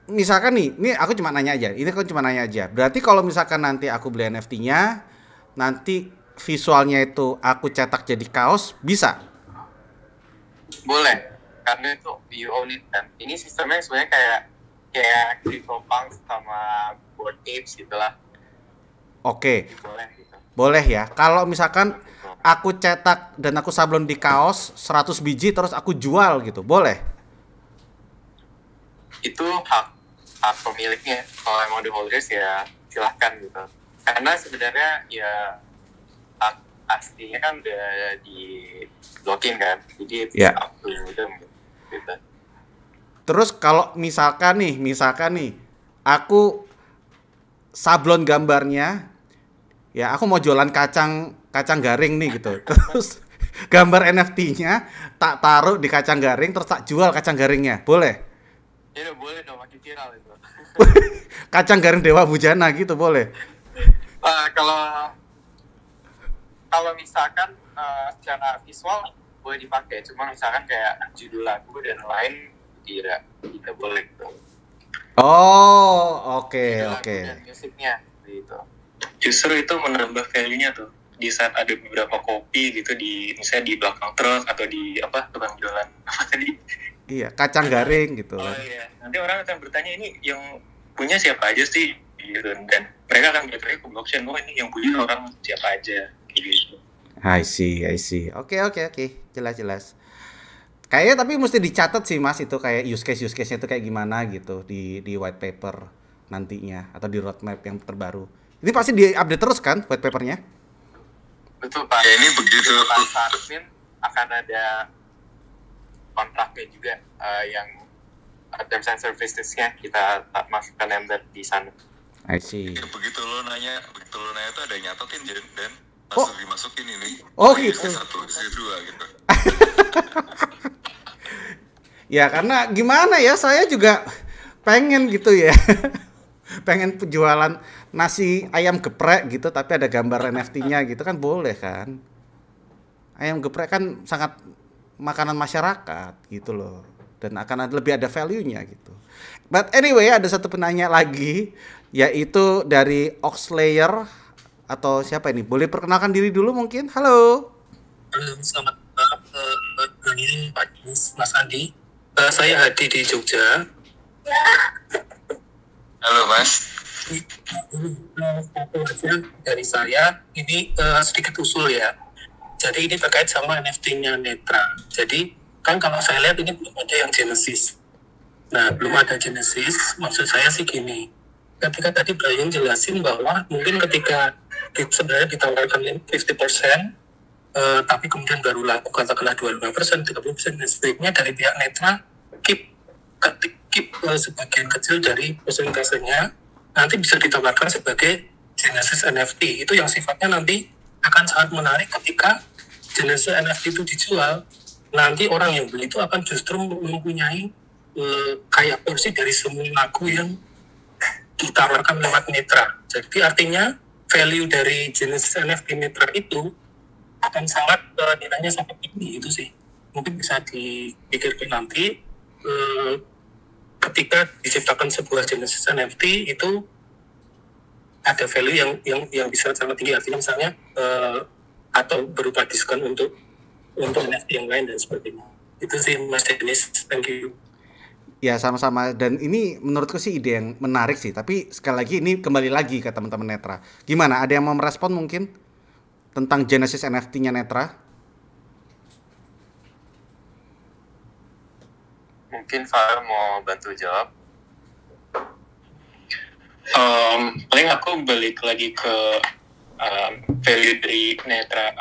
misalkan nih, ini aku cuma nanya aja. Berarti kalau misalkan nanti aku beli NFT-nya, nanti visualnya itu aku cetak jadi kaos, bisa? Boleh, karena itu you own it kan. Ini sistemnya sebenarnya kayak CryptoPunks sama Bored Apes gitulah. Oke. Boleh gitu. Boleh ya. Kalau misalkan aku cetak dan aku sablon di kaos 100 biji terus aku jual gitu, boleh? Itu hak pemiliknya. Kalau emang the holders ya silahkan gitu. Karena sebenarnya ya aslinya kan udah di blocking kan, jadi it's Ya. up to them gitu. Terus kalau misalkan nih, aku sablon gambarnya, ya aku mau jualan kacang garing nih gitu. Terus gambar NFT-nya tak taruh di kacang garing, terus tak jual kacang garingnya, boleh? Ya udah boleh dong, makin viral itu. Kacang garing Dewa Bujana gitu boleh? Kalau misalkan secara visual boleh dipakai, cuma misalkan kayak judul lagu dan lain tidak boleh gitu. Oh, oke. Judul lagu dan musiknya gitu. Justru itu menambah value-nya tuh. Di saat ada beberapa kopi gitu di misalnya di belakang truk atau di tukang jualan apa tadi? Iya, kacang garing gitu. Oh iya. Nanti orang akan bertanya ini yang punya siapa aja sih gitu, dan mereka akan bertanya ke blockchain, oh ini yang punya orang siapa aja gitu. I see. Oke. Jelas. Kayaknya tapi mesti dicatat sih Mas, itu kayak use case-nya itu kayak gimana gitu di white paper nantinya atau di roadmap yang terbaru. Ini pasti di-update terus kan white papernya? Betul Pak. Ya, ini begitu. Pas admin akan ada kontraknya juga yang terms and services-nya kita masukkan embed di sana. I see. Ya, begitu lo nanya tuh ada nyatetin dan langsung dimasukin ini. Oh gitu. Satu, dua gitu. Ya karena gimana ya, saya juga pengen gitu ya. Pengen jualan nasi ayam geprek gitu tapi ada gambar NFT-nya gitu kan boleh kan. Ayam geprek kan sangat makanan masyarakat gitu loh. Dan akan lebih ada value-nya gitu. But anyway, ada satu penanya lagi yaitu dari Oxlayer atau siapa ini? Boleh perkenalkan diri dulu mungkin? Halo. Selamat malam, Pak Mas Andi. Saya Hadi di Jogja. Halo Mas. Satu aja dari saya, ini sedikit usul ya. Jadi ini terkait sama NFT-nya Netra. Jadi kan kalau saya lihat ini belum ada yang Genesis. Nah, belum ada Genesis, maksud saya sih gini. Ketika tadi Brian jelasin bahwa mungkin ketika sebenarnya ditawarkan 50%, tapi kemudian baru laku katakanlah 25%, 30% listriknya dari pihak Netra keep sebagian kecil dari persentasenya nanti bisa ditawarkan sebagai Genesis NFT. Itu yang sifatnya nanti akan sangat menarik ketika Genesis NFT itu dijual. Nanti orang yang beli itu akan justru mempunyai kayak porsi dari semua lagu yang ditawarkan lewat Netra. Jadi artinya value dari Genesis NFT Netra itu akan sangat nilainya sangat tinggi. Itu sih mungkin bisa dipikirkan nanti ketika diciptakan sebuah Genesis NFT itu ada value yang bisa sangat tinggi, artinya misalnya atau berupa diskon untuk NFT yang lain dan sebagainya. Itu sih Mas Dennis, thank you. Ya sama-sama, dan ini menurutku sih ide yang menarik sih, tapi sekali lagi ini kembali lagi ke teman-teman Netra. Gimana, ada yang mau merespon mungkin tentang Genesis NFT-nya Netra? Mungkin Farah mau bantu jawab. Paling aku balik lagi ke value dari Netra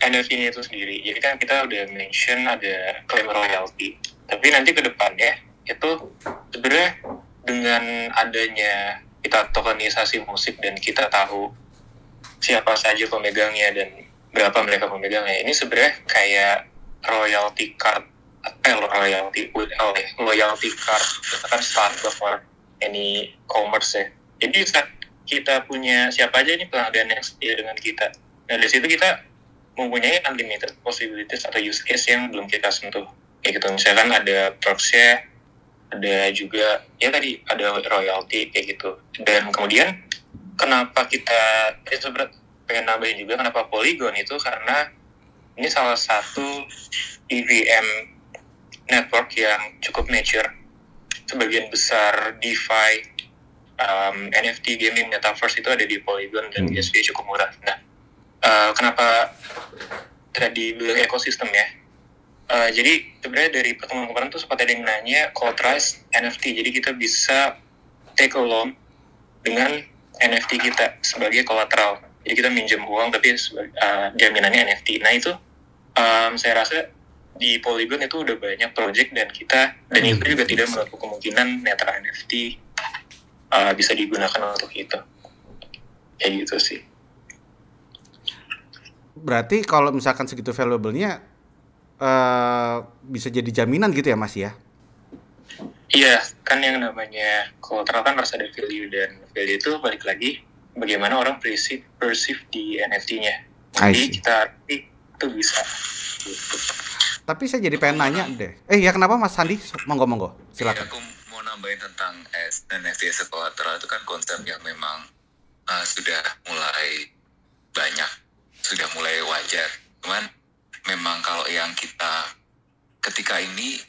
NFT itu sendiri. Jadi kan kita udah mention ada claim royalty. Tapi nanti ke depannya itu sebenarnya dengan adanya kita tokenisasi musik dan kita tahu siapa saja pemegangnya dan berapa mereka pemegangnya, ini sebenarnya kayak royalty card loyalty card katakan Starbucks or any commerce ya. Jadi saat kita punya siapa aja nih pelanggan yang setia dengan kita, nah dari situ kita mempunyai unlimited possibilities atau use case yang belum kita sentuh kayak gitu. Misalkan ada perks-nya, ada juga ya tadi ada royalty kayak gitu. Dan kemudian kenapa kita pengen nambahin juga kenapa Polygon itu, karena ini salah satu EVM network yang cukup mature. Sebagian besar DeFi, NFT gaming metaverse itu ada di Polygon dan gas fee cukup murah. Nah, kenapa tadi bilang ekosistem ya? Jadi sebenarnya dari pertemuan kemarin tuh sempat ada yang nanya cold rise NFT. Jadi kita bisa take a loan dengan NFT kita sebagai kolateral. Jadi kita minjem uang tapi jaminannya NFT. Nah itu saya rasa di Polygon itu udah banyak project dan itu juga tidak menutup kemungkinan Netra NFT bisa digunakan untuk itu. Kayak gitu sih. Berarti kalau misalkan segitu valuable-nya bisa jadi jaminan gitu ya Mas ya? Iya, kan yang namanya kolateral kan harus ada value, dan value itu balik lagi bagaimana orang perceive di NFT-nya. Jadi kita itu bisa. Gitu. Tapi saya jadi pengen nanya deh. Ya kenapa Mas Sandi? Monggo, silakan. Aku mau nambahin tentang NFT as kolateral itu kan konsep yang memang sudah mulai banyak, sudah mulai wajar. Cuman memang kalau yang ketika ini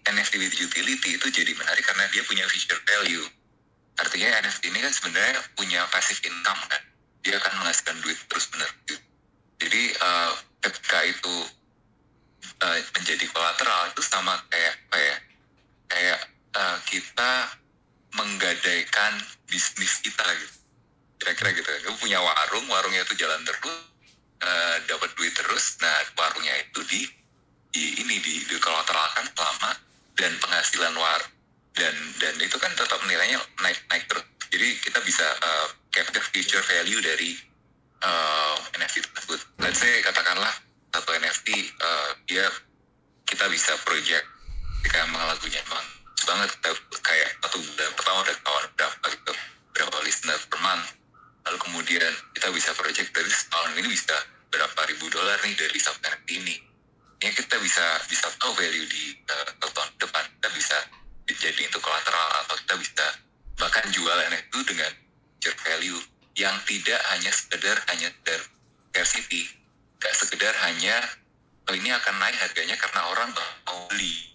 NFT with utility itu jadi menarik karena dia punya future value. Artinya NFT ini kan sebenarnya punya passive income kan. Dia akan menghasilkan duit terus menerus. Jadi ketika itu menjadi kolateral itu sama kayak kita menggadaikan bisnis kita gitu. Kira-kira gitu. Kamu punya warungnya itu jalan terus, dapat duit terus. Nah, warungnya itu di kolateralkan selama, dan penghasilan dan itu kan tetap nilainya naik terus. Jadi kita bisa capture future value dari NFT tersebut. Let's say katakanlah satu NFT kita bisa project ketika emang lagunya emang banget, kayak satu bulan pertama udah kawan berapa listener per month, lalu kemudian kita bisa project dari setahun ini bisa berapa ribu dolar nih dari sub NFT ini. Ya kita bisa tahu value di tahun depan, kita bisa jadi itu kolateral, atau kita bisa bahkan jual NFT itu dengan future value yang tidak hanya sekedar scarcity, tidak sekedar hanya ini akan naik harganya karena orang mau beli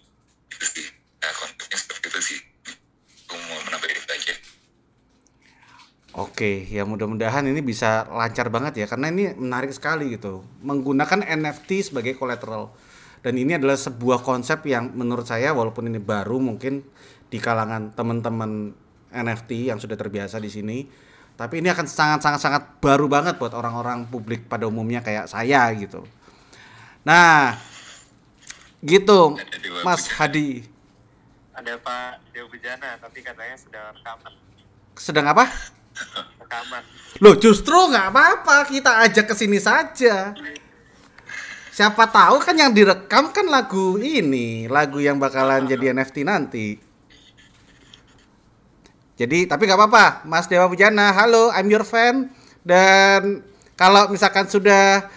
gitu sih. Nah, konsepnya seperti itu sih. Aku mau menambahin itu aja. Oke, ya mudah-mudahan ini bisa lancar banget ya, karena ini menarik sekali gitu, menggunakan NFT sebagai collateral. Dan ini adalah sebuah konsep yang menurut saya, walaupun ini baru mungkin di kalangan teman-teman NFT yang sudah terbiasa di sini, tapi ini akan sangat baru banget buat orang-orang publik pada umumnya kayak saya gitu. Nah, gitu, Mas Hadi. Ada Pak Dewa Bujana, tapi katanya sedang rekaman. Sedang apa? Rekaman. Loh, justru nggak apa-apa, kita ajak ke sini saja. Siapa tahu kan yang direkam kan lagu yang bakalan jadi NFT nanti. Jadi, tapi nggak apa-apa, Mas Dewa Bujana, halo, I'm your fan. Dan kalau misalkan sudah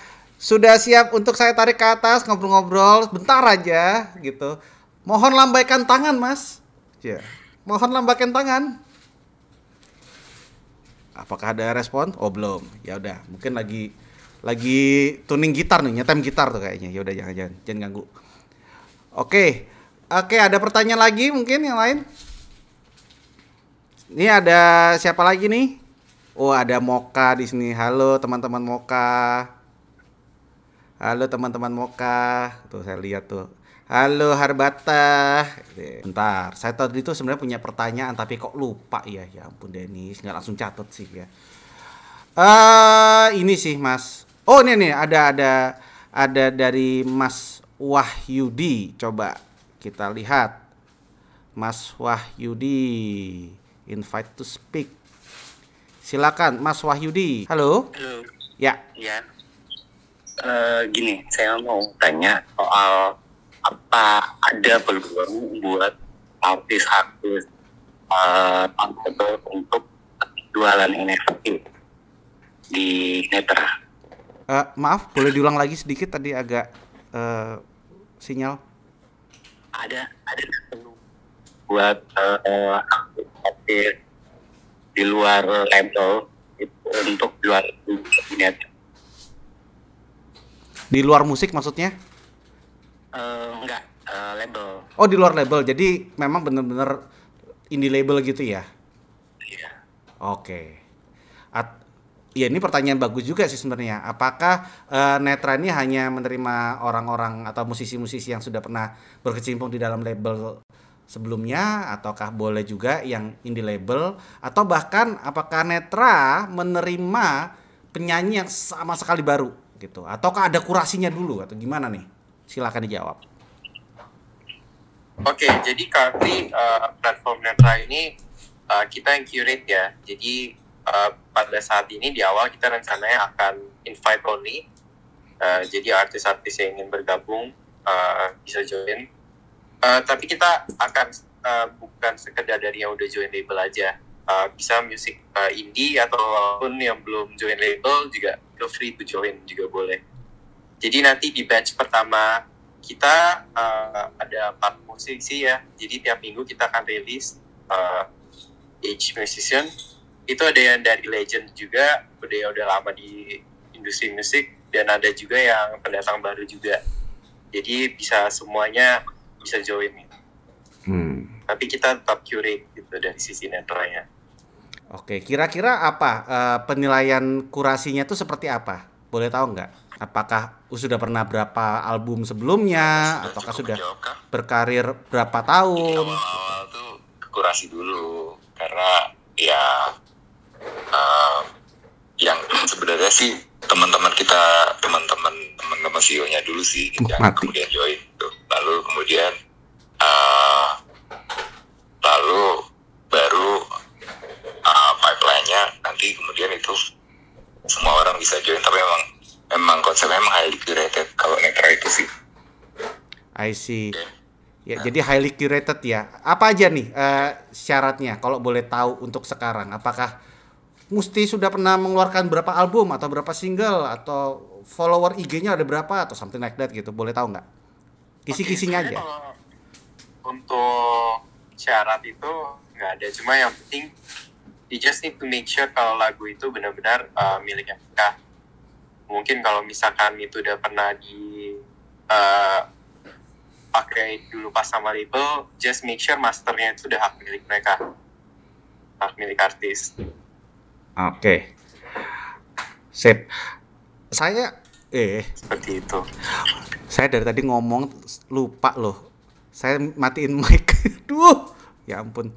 siap untuk saya tarik ke atas, ngobrol-ngobrol bentar aja gitu. Mohon lambaikan tangan, Mas. Ya, mohon lambaikan tangan. Apakah ada respon? Oh, belum. Ya udah, mungkin lagi tuning gitar nih, nyetem gitar tuh kayaknya. Ya udah, jangan ganggu. Oke, ada pertanyaan lagi mungkin yang lain? Ini ada siapa lagi nih? Oh, ada Moka di sini. Halo teman-teman Moka. Tuh saya lihat tuh. Halo Harbata. Bentar, saya tadi itu sebenarnya punya pertanyaan tapi kok lupa ya. Ya ampun Denis, nggak langsung catat sih ya. Ini sih Mas. Oh ini ada dari Mas Wahyudi. Coba kita lihat. Mas Wahyudi, invite to speak. Silakan Mas Wahyudi. Halo. Halo. Ya. Ya. Gini, saya mau tanya soal apa ada peluang buat artis-artis untuk jualan NFT di Netra. Maaf, boleh diulang lagi sedikit, tadi agak sinyal. Ada buat artis di luar label untuk jual di Netra. Di luar musik maksudnya? Enggak, label. Oh, di luar label. Jadi memang benar-benar indie label gitu ya? Iya. Oke. Ya ini pertanyaan bagus juga sih sebenarnya. Apakah Netra ini hanya menerima orang-orang atau musisi-musisi yang sudah pernah berkecimpung di dalam label sebelumnya, ataukah boleh juga yang indie label, atau bahkan apakah Netra menerima penyanyi yang sama sekali baru gitu, ataukah ada kurasinya dulu atau gimana nih? Silakan dijawab. Oke, jadi currently platform Netra ini kita yang curate ya. Jadi pada saat ini di awal kita rencananya akan invite only. Jadi artis-artis yang ingin bergabung bisa join. Tapi kita akan bukan sekedar dari yang udah join label aja. Bisa musik indie ataupun yang belum join label juga feel free to join juga boleh. Jadi nanti di batch pertama kita ada 4 musisi ya. Jadi tiap minggu kita akan rilis each musician. Itu ada yang dari legend juga, ada yang udah lama di industri musik, dan ada juga yang pendatang baru juga. Jadi bisa semuanya bisa join. Tapi kita tetap curate gitu dari sisi netranya. Oke, kira-kira apa penilaian kurasinya tuh seperti apa? Boleh tahu nggak? Apakah sudah pernah berapa album sebelumnya, ataukah sudah berkarir berapa tahun? Awal-awal tuh kurasi dulu, karena ya yang sebenarnya sih teman-teman CEO-nya dulu sih yang kemudian join tuh. Lalu kemudian baru pipeline-nya nanti kemudian itu semua orang bisa join, tapi memang konsepnya memang highly curated kalau Netra itu sih. I see. Ya, jadi highly curated ya. Apa aja nih syaratnya kalau boleh tahu untuk sekarang? Apakah mesti sudah pernah mengeluarkan berapa album atau berapa single, atau follower IG-nya ada berapa atau something like that gitu? Boleh tahu nggak? Kisi-kisinya aja. Untuk syarat itu nggak ada, cuma yang penting you just need to make sure kalau lagu itu benar-benar miliknya kita. Mungkin kalau misalkan itu udah pernah pakai dulu pas sama label, just make sure masternya itu udah hak milik mereka, hak milik artis. Oke. Sip. Saya seperti itu. Saya dari tadi ngomong lupa loh. Saya matiin mic. Duh, ya ampun.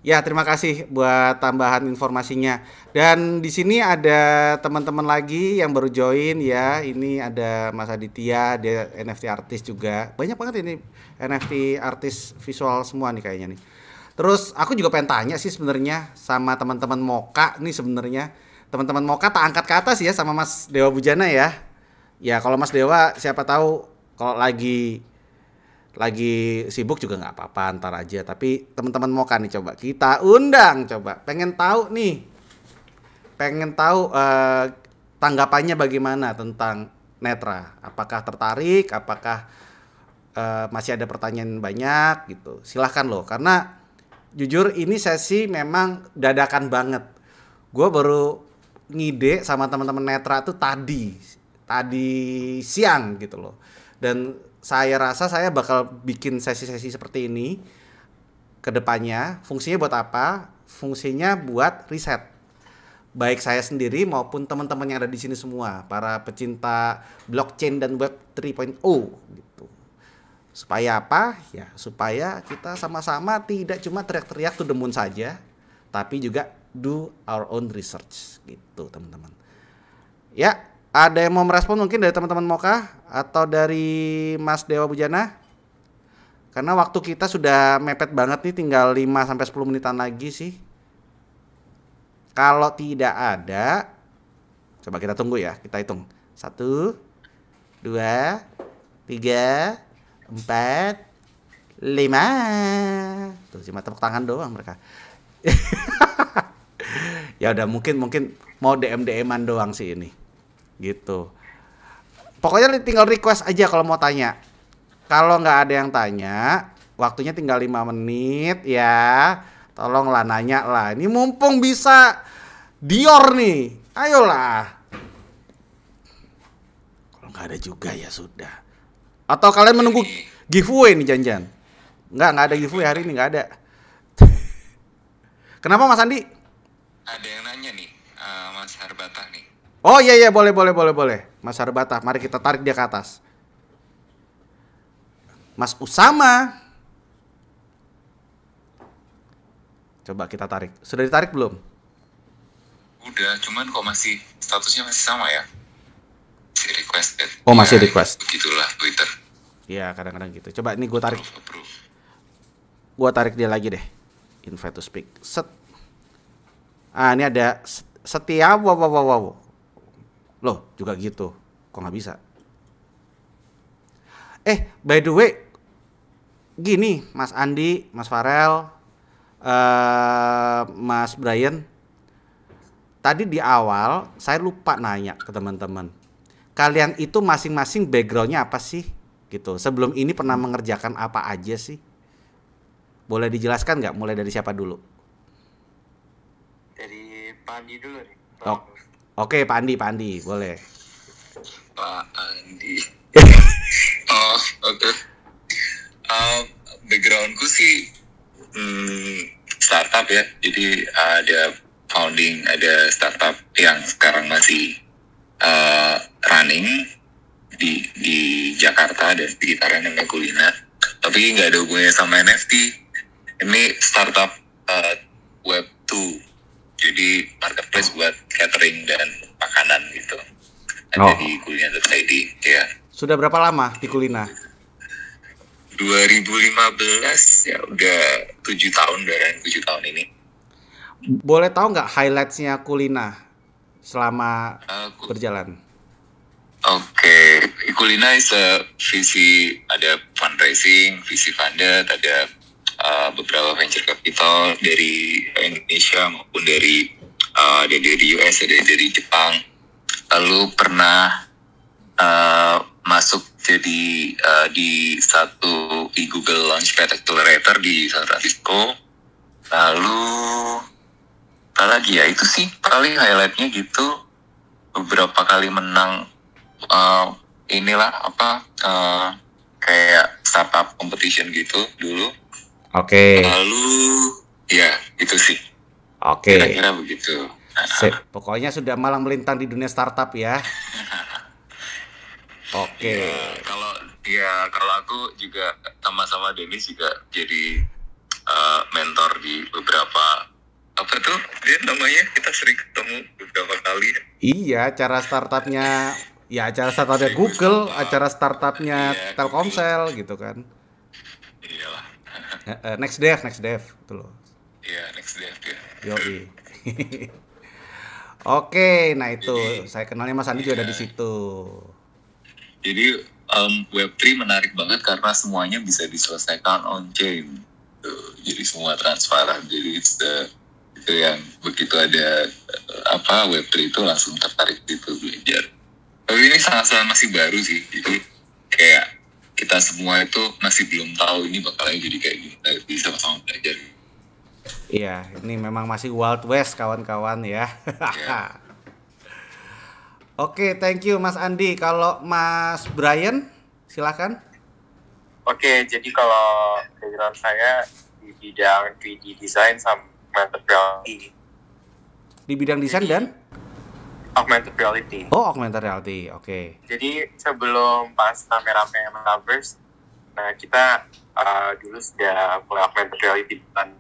Ya, terima kasih buat tambahan informasinya. Dan di sini ada teman-teman lagi yang baru join ya. Ini ada Mas Aditya, dia NFT artis juga. Banyak banget ini NFT artis visual semua nih kayaknya nih. Terus aku juga pengen tanya sih sebenarnya sama teman-teman Moka nih sebenarnya. Teman-teman Moka tak angkat ke atas ya sama Mas Dewa Bujana ya. Ya kalau Mas Dewa siapa tahu kalau lagi sibuk juga nggak apa-apa, ntar aja. Tapi teman-teman Moka nih coba kita undang, coba pengen tahu tanggapannya bagaimana tentang Netra. Apakah tertarik? Apakah masih ada pertanyaan banyak gitu? Silahkan loh, karena jujur ini sesi memang dadakan banget. Gue baru ngide sama teman-teman Netra tuh tadi siang gitu loh. Dan saya rasa saya bakal bikin sesi-sesi seperti ini ke depannya. Fungsinya buat apa? Fungsinya buat riset. Baik saya sendiri maupun teman-teman yang ada di sini semua, para pecinta blockchain dan web 3.0 gitu. Supaya apa? Ya, supaya kita sama-sama tidak cuma teriak-teriak to the moon saja, tapi juga do our own research gitu, teman-teman. Ya, ada yang mau merespon mungkin dari teman-teman Moka atau dari Mas Dewa Bujana? Karena waktu kita sudah mepet banget nih, tinggal 5-10 menitan lagi sih. Kalau tidak ada, coba kita tunggu ya, kita hitung. 1, 2, 3, 4, 5. Tuh cuma tepuk tangan doang mereka. Ya udah, mungkin mau DM-an doang sih ini. Gitu. Pokoknya tinggal request aja kalau mau tanya. Kalau nggak ada yang tanya, waktunya tinggal 5 menit ya. Tolonglah nanya lah. Ini mumpung bisa Dior nih. Ayolah. Kalau nggak ada juga ya sudah. Atau kalian menunggu giveaway nih janjian? Nggak ada giveaway hari ini, nggak ada. Kenapa Mas Andi? Ada yang nanya nih, Mas Harbata nih. Oh iya boleh. Mas Harbata, mari kita tarik dia ke atas. Mas Usama. Coba kita tarik. Sudah ditarik belum? Udah, cuman kok masih statusnya masih sama ya? Masih requested. Oh, masih Ya, request. Begitulah Twitter. Iya, kadang-kadang gitu. Coba ini gue tarik. Approve. Gue tarik dia lagi deh. Invite to speak. Set. Ah, ini ada setia. Wow. Loh, juga gitu. Kok nggak bisa? By the way, gini, Mas Andi, Mas Farel, Mas Brian. Tadi di awal saya lupa nanya ke teman-teman. Kalian itu masing-masing backgroundnya apa sih? Gitu. Sebelum ini pernah mengerjakan apa aja sih? Boleh dijelaskan nggak? Mulai dari siapa dulu? Dari Pandi dulu nih. Oke, Pak Andi, boleh. Pak Andi. Oh, oke. Backgroundku sih startup ya. Jadi ada founding, ada startup yang sekarang masih running di Jakarta dan sekitaran namanya Kulina. Tapi nggak ada hubungannya sama NFT. Ini startup Web 2. Jadi marketplace buat catering dan makanan gitu. Ada di kulina.id ya. Sudah berapa lama di Kulina? 2015 ya, udah 7 tahun dari 7 tahun ini. Boleh tahu nggak highlights-nya Kulina selama berjalan? Oke, Kulina is a visi, ada fundraising, visi funded, ada beberapa venture capital dari Indonesia maupun dari US, ada dari Jepang. Lalu pernah masuk jadi di Google Launchpad Accelerator di San Francisco. Lalu apa lagi ya, itu sih paling highlightnya gitu. Beberapa kali menang kayak startup competition gitu dulu. Oke. Lalu ya itu sih. Oke. Kira-kira begitu. Sip. Pokoknya sudah malang melintang di dunia startup ya. Oke. Kalau aku juga sama-sama Dennis juga jadi mentor di beberapa apa tuh dia namanya, kita sering ketemu beberapa kali. Iya, acara startupnya Google, acara startupnya Telkomsel gitu kan. Iyalah. Next Dev itu loh. Iya, Next Dev ya. Yoi. Oke, nah itu saya kenalnya Mas Andi juga ada di situ. Jadi Web3 menarik banget karena semuanya bisa diselesaikan on chain. Jadi semua transparan. Jadi itu yang begitu ada Web3 itu langsung tertarik gitu belajar. Tapi ini sangat-sangat masih baru sih. Jadi kayak kita semua itu masih belum tahu ini bakalnya jadi kayak gimana. Bisa sama-sama belajar. Iya, ini memang masih Wild West kawan-kawan ya. Yeah. Oke, thank you Mas Andi. Kalau Mas Brian, silakan. Oke, jadi kalau background saya di bidang 3D design sama augmented reality. Di bidang desain dan? Augmented reality. Oh, augmented reality, oke. Jadi sebelum pas rame-rame Metaverse, nah kita dulu sudah mulai augmented reality kan.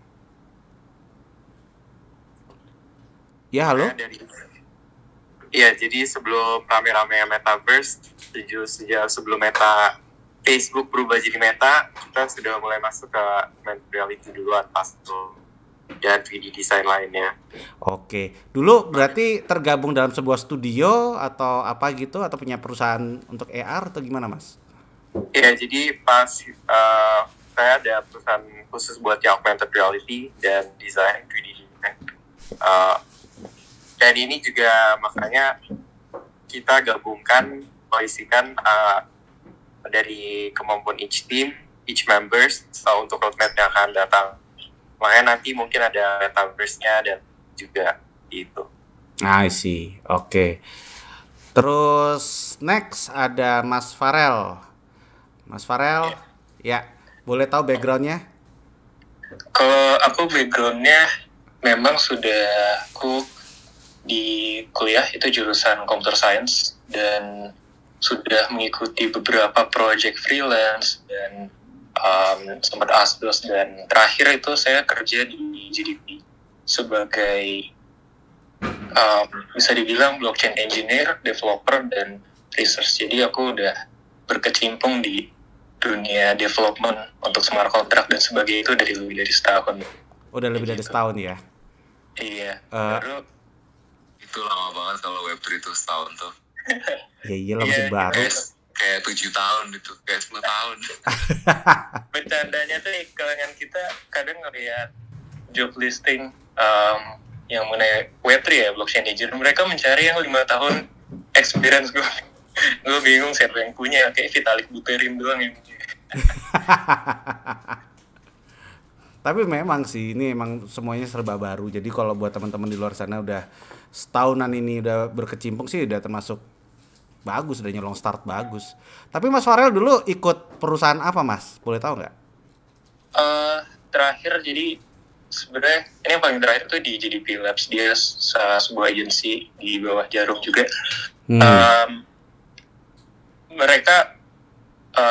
Ya, halo? Iya, jadi sebelum rame-rame Metaverse, sejak sebelum Facebook berubah jadi Meta, kita sudah mulai masuk ke augmented reality duluan pas itu. Dan 3D design lainnya. Oke, dulu berarti tergabung dalam sebuah studio atau apa gitu, atau punya perusahaan untuk AR atau gimana Mas? Iya, jadi pas saya ada perusahaan khusus buat yang augmented reality dan design 3D design. Dan ini juga makanya kita gabungkan, koalisikan dari kemampuan each team, each members untuk roadmap yang akan datang. Makanya nanti mungkin ada metaverse-nya dan juga itu. I see, oke. Terus next ada Mas Farel. Mas Farel, ya boleh tahu background-nya? Kalau aku background-nya memang sudah aku di kuliah itu jurusan computer science dan sudah mengikuti beberapa project freelance dan sempat asdos, dan terakhir itu saya kerja di GDP sebagai bisa dibilang blockchain engineer, developer, dan research. Jadi aku udah berkecimpung di dunia development untuk smart contract dan sebagainya itu dari lebih dari setahun. Udah lebih dari setahun ya? Iya. Baru Itu lama banget kalau Web3 itu setahun tuh. Ya iyalah, masih baru. Kayak 7 tahun gitu, kayak 10 tahun. Bercandanya tuh kalangan kita kadang ngeliat job listing yang mengenai Web3 ya, blockchain engineer, mereka mencari yang 5 tahun experience. Gue bingung siapa yang punya, kayak Vitalik Buterin doang yang punya. Tapi memang sih ini emang semuanya serba baru. Jadi kalau buat teman-teman di luar sana udah setahunan ini udah berkecimpung sih udah termasuk bagus, udah nyolong start bagus. Tapi Mas Farel dulu ikut perusahaan apa Mas? Boleh tahu nggak? Terakhir jadi sebenarnya ini yang paling terakhir tuh di GDP Labs, dia sebuah agensi di bawah Jarum juga. Mereka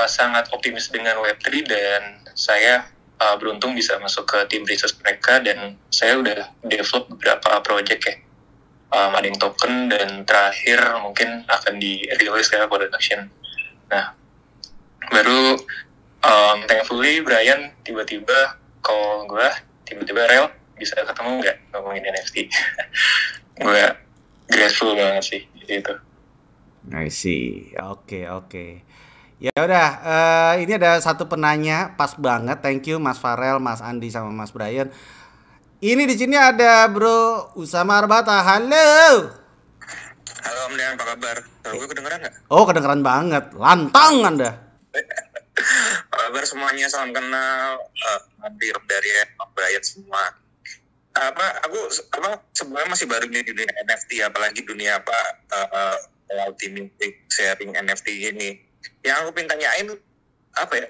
sangat optimis dengan Web3 dan saya beruntung bisa masuk ke tim research mereka, dan saya udah develop beberapa project ya. Ada yang token, dan terakhir mungkin akan di-release ke production. Nah, baru thankfully Brian tiba-tiba call gue, tiba-tiba Rel bisa ketemu nggak ngomongin NFT. Gue grateful banget sih itu. I see. Oke. Ya udah, ini ada satu penanya pas banget. Thank you Mas Farel, Mas Andi sama Mas Brian. Ini di sini ada Bro Usama Arbata. Halo. Halo Om Dean, apa kabar? Gue kedengeran nggak? Oh, kedengeran banget. Lantang Anda. Apa kabar semuanya? Salam kenal. Hadir dari Om Brian semua. Aku sebenarnya masih baru di dunia NFT, apalagi dunia royalty music sharing NFT ini. Yang aku pengen tanyain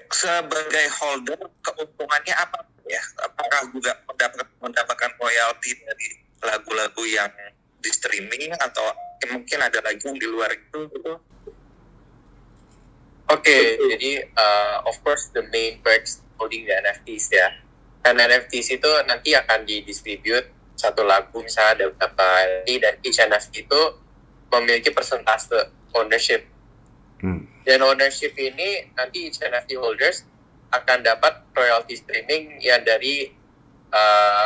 sebagai holder keuntungannya apa ya? Apakah juga mendapatkan royalty dari lagu-lagu yang di streaming, atau mungkin ada lagi yang di luar itu gitu? Oke, jadi of course the main perks holding the NFTs ya. Dan NFTs itu nanti akan didistribute satu lagu, misalnya ada beberapa NFT, dan each NFT itu memiliki persentase ownership. Dan ownership ini nanti each NFT holders akan dapat royalty streaming ya dari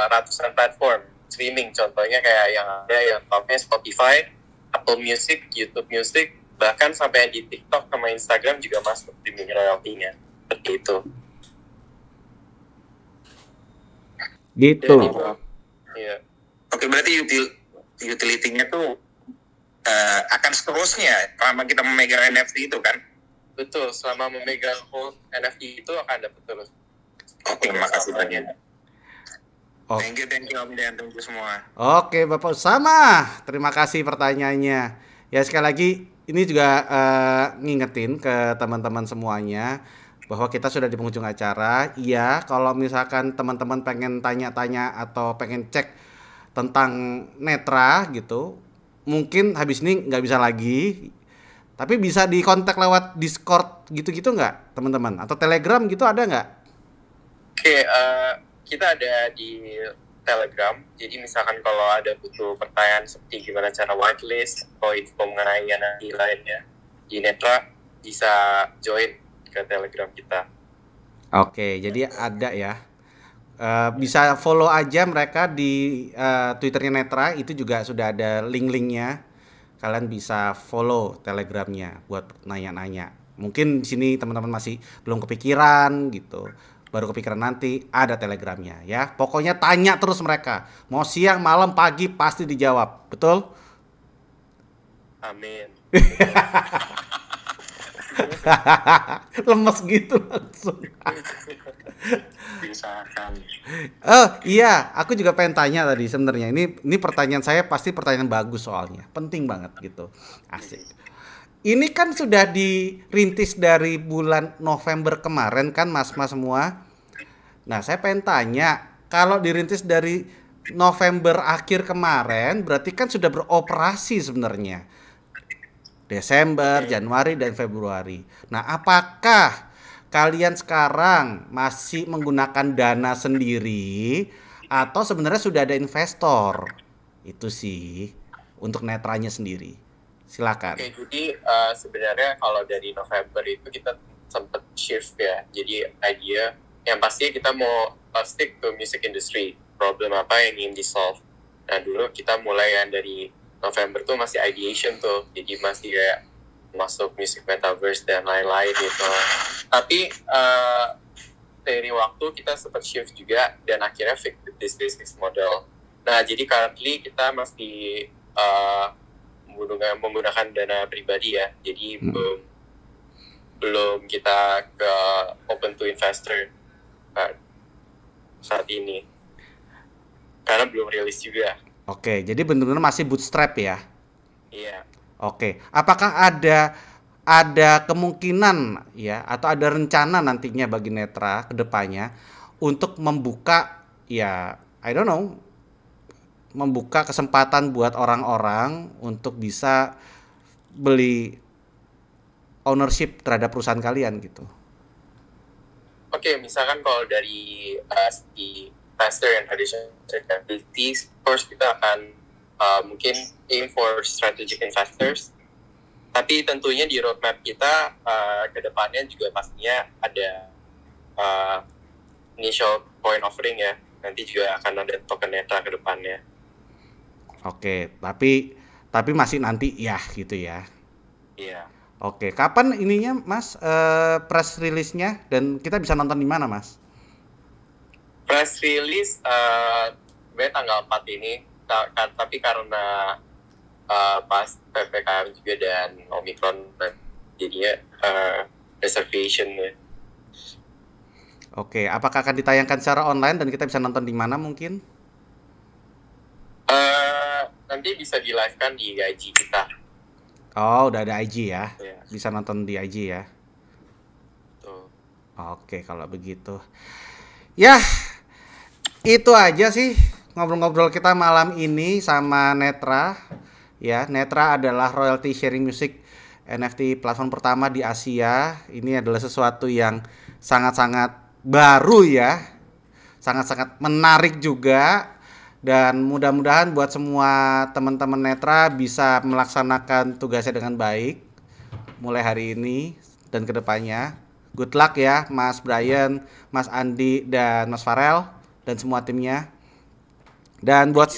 ratusan platform streaming. Contohnya kayak yang ada yang topnya Spotify, Apple Music, YouTube Music, bahkan sampai di TikTok sama Instagram juga masuk streaming royalty-nya. Seperti itu. Gitu. Iya. Oke, berarti utility-nya tuh akan seterusnya selama kita memegang NFT itu kan? Betul, selama memegang hold NFT itu akan dapat terus. Oke, makasih banyak. Oh. Thank you Om Dean, thank you semua. Oke, Bapak Usama, terima kasih pertanyaannya. Ya sekali lagi ini juga ngingetin ke teman-teman semuanya bahwa kita sudah di penghujung acara. Iya, kalau misalkan teman-teman pengen tanya-tanya atau pengen cek tentang Netra gitu, mungkin habis ini nggak bisa lagi, tapi bisa dikontak lewat Discord gitu-gitu nggak teman-teman, atau Telegram gitu ada nggak? Oke, kita ada di Telegram. Jadi misalkan kalau ada butuh pertanyaan seperti gimana cara whitelist atau info mengenai NFT lainnya di Netra, bisa join ke Telegram kita. Oke, jadi ada ya. Bisa follow aja mereka di Twitternya Netra, itu juga sudah ada link-linknya. Kalian bisa follow Telegramnya buat nanya-nanya. Mungkin di sini teman-teman masih belum kepikiran gitu, baru kepikiran nanti ada Telegramnya ya. Pokoknya tanya terus mereka, mau siang, malam, pagi pasti dijawab, betul? Amin. Lemes gitu langsung. Misalkan. Oh iya, aku juga pengen tanya tadi sebenarnya. Ini pertanyaan saya pasti pertanyaan bagus soalnya, penting banget gitu. Asik. Ini kan sudah dirintis dari bulan November kemarin kan mas-mas semua. Nah saya pengen tanya, kalau dirintis dari November akhir kemarin, berarti kan sudah beroperasi sebenarnya. Desember, Januari, dan Februari. Nah apakah kalian sekarang masih menggunakan dana sendiri atau sebenarnya sudah ada investor? Itu sih untuk netranya sendiri. Silakan. Oke, jadi sebenarnya kalau dari November itu kita sempat shift ya. Jadi idea yang pastinya kita mau stick to music industry. Problem apa yang ingin di-solve. Nah, dulu kita mulai yang dari November tuh masih ideation tuh. Jadi masih kayak masuk music metaverse dan lain-lain gitu. Tapi dari waktu kita sempat shift juga dan akhirnya fix this business model. Nah, jadi currently kita masih menggunakan dana pribadi ya. Jadi belum kita ke open to investor saat ini. Karena belum rilis juga. Oke, jadi benar-benar masih bootstrap ya? Iya. Oke, apakah ada kemungkinan ya atau ada rencana nantinya bagi Netra ke depannya untuk membuka ya I don't know, membuka kesempatan buat orang-orang untuk bisa beli ownership terhadap perusahaan kalian gitu? Oke, misalkan kalau dari segi investor and traditional capabilities, first kita akan mungkin aim for strategic investors. Tapi tentunya di roadmap kita ke depannya juga pastinya ada initial coin offering ya. Nanti juga akan ada token Netra ke depannya. Oke, tapi masih nanti ya gitu ya. Iya. Oke, kapan ininya Mas press release-nya dan kita bisa nonton di mana Mas? Press release sebenarnya tanggal 4 ini, tapi karena pas PPKM juga dan Omicron jadinya reservation ya. Oke, apakah akan ditayangkan secara online dan kita bisa nonton di mana mungkin? Nanti bisa di live kan di IG kita. Oh, udah ada IG ya? Ya. Bisa nonton di IG ya? Tuh. Oke, kalau begitu. Ya, itu aja sih ngobrol-ngobrol kita malam ini sama Netra. Ya, Netra adalah royalty sharing music NFT platform pertama di Asia. Ini adalah sesuatu yang sangat-sangat baru ya. Sangat-sangat menarik juga. Dan mudah-mudahan buat semua teman-teman Netra bisa melaksanakan tugasnya dengan baik mulai hari ini dan kedepannya. Good luck ya Mas Brian, Mas Andi, dan Mas Farel dan semua timnya. Dan buat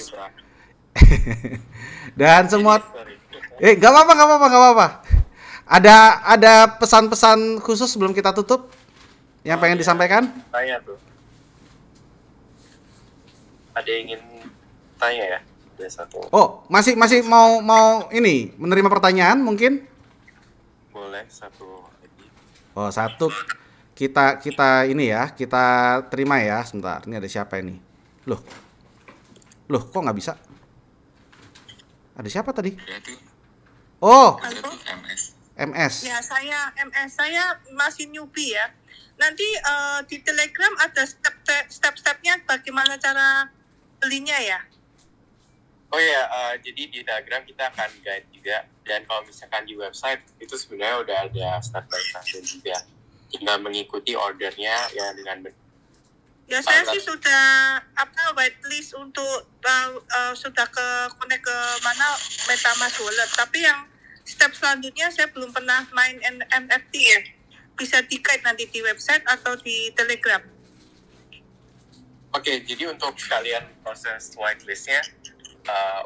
dan semua nggak apa-apa. Ada pesan-pesan khusus sebelum kita tutup yang pengen disampaikan? Tanya tuh. Ada yang ingin tanya ya? Ada satu. Oh, masih mau ini menerima pertanyaan mungkin? Boleh satu lagi. Oh, satu kita ini ya, kita terima ya. Sebentar, ini ada siapa ini? Loh, kok nggak bisa? Ada siapa tadi? Oh, MS. Ya, saya MS. Saya masih newbie ya. Nanti di Telegram ada step-stepnya bagaimana cara belinya ya? Oh ya, jadi di Telegram kita akan guide juga. Dan kalau misalkan di website, itu sebenarnya udah ada step by step juga. Tinggal mengikuti ordernya ya dengan benar. Ya, saya sih sudah whitelist untuk sudah connect ke mana MetaMask Wallet. Tapi yang step selanjutnya saya belum pernah main NFT ya. Bisa di-guide nanti di website atau di Telegram. Oke, jadi untuk kalian proses whitelistnya,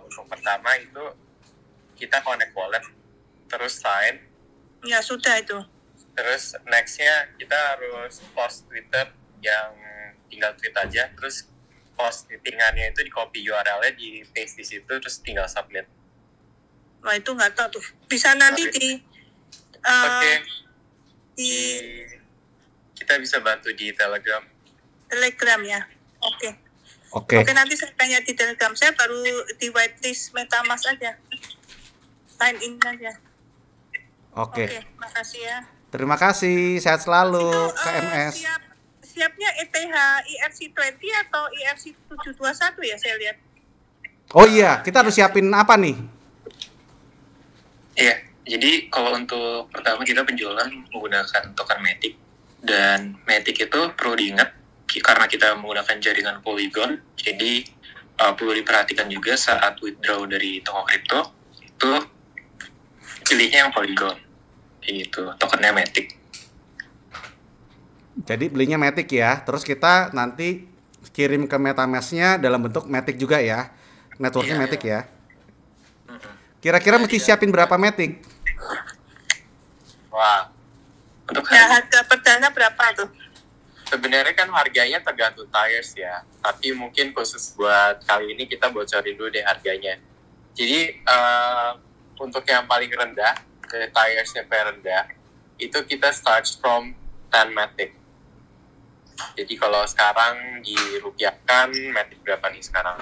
untuk pertama itu kita connect wallet, terus sign. Ya, sudah itu. Terus nextnya kita harus post Twitter yang tinggal tweet aja, terus post tweetingannya itu di copy URL-nya, di paste di situ, terus tinggal submit. Wah, itu nggak tahu tuh. Bisa nanti kita bisa bantu di Telegram ya. Oke, nanti saya tanya di Telegram. Saya baru di whitelist MetaMask aja. Sign in aja. Oke, makasih ya. Terima kasih, sehat selalu KMS. Siapnya ETH ERC20 atau ERC721 ya saya lihat. Oh iya, kita harus siapin apa nih? Iya, jadi kalau untuk pertama kita penjualan menggunakan token Matic. Dan Matic itu perlu diingat karena kita menggunakan jaringan Polygon, jadi perlu diperhatikan juga saat withdraw dari toko kripto itu pilihnya yang Polygon, gitu, tokennya Matic. Jadi belinya Matic ya, terus kita nanti kirim ke MetaMask-nya dalam bentuk Matic juga ya, networknya Iya, Matic iya. ya. Kira-kira mesti siapin berapa Matic? Wah, Untuk Ya, harga perdana berapa tuh? sebenarnya kan harganya tergantung tires ya. Tapi mungkin khusus buat kali ini kita bocorin dulu deh harganya. Jadi untuk yang paling rendah, dari tires yang paling rendah, itu kita start from 10 Matic. Jadi kalau sekarang dirupiahkan, Matic berapa nih sekarang?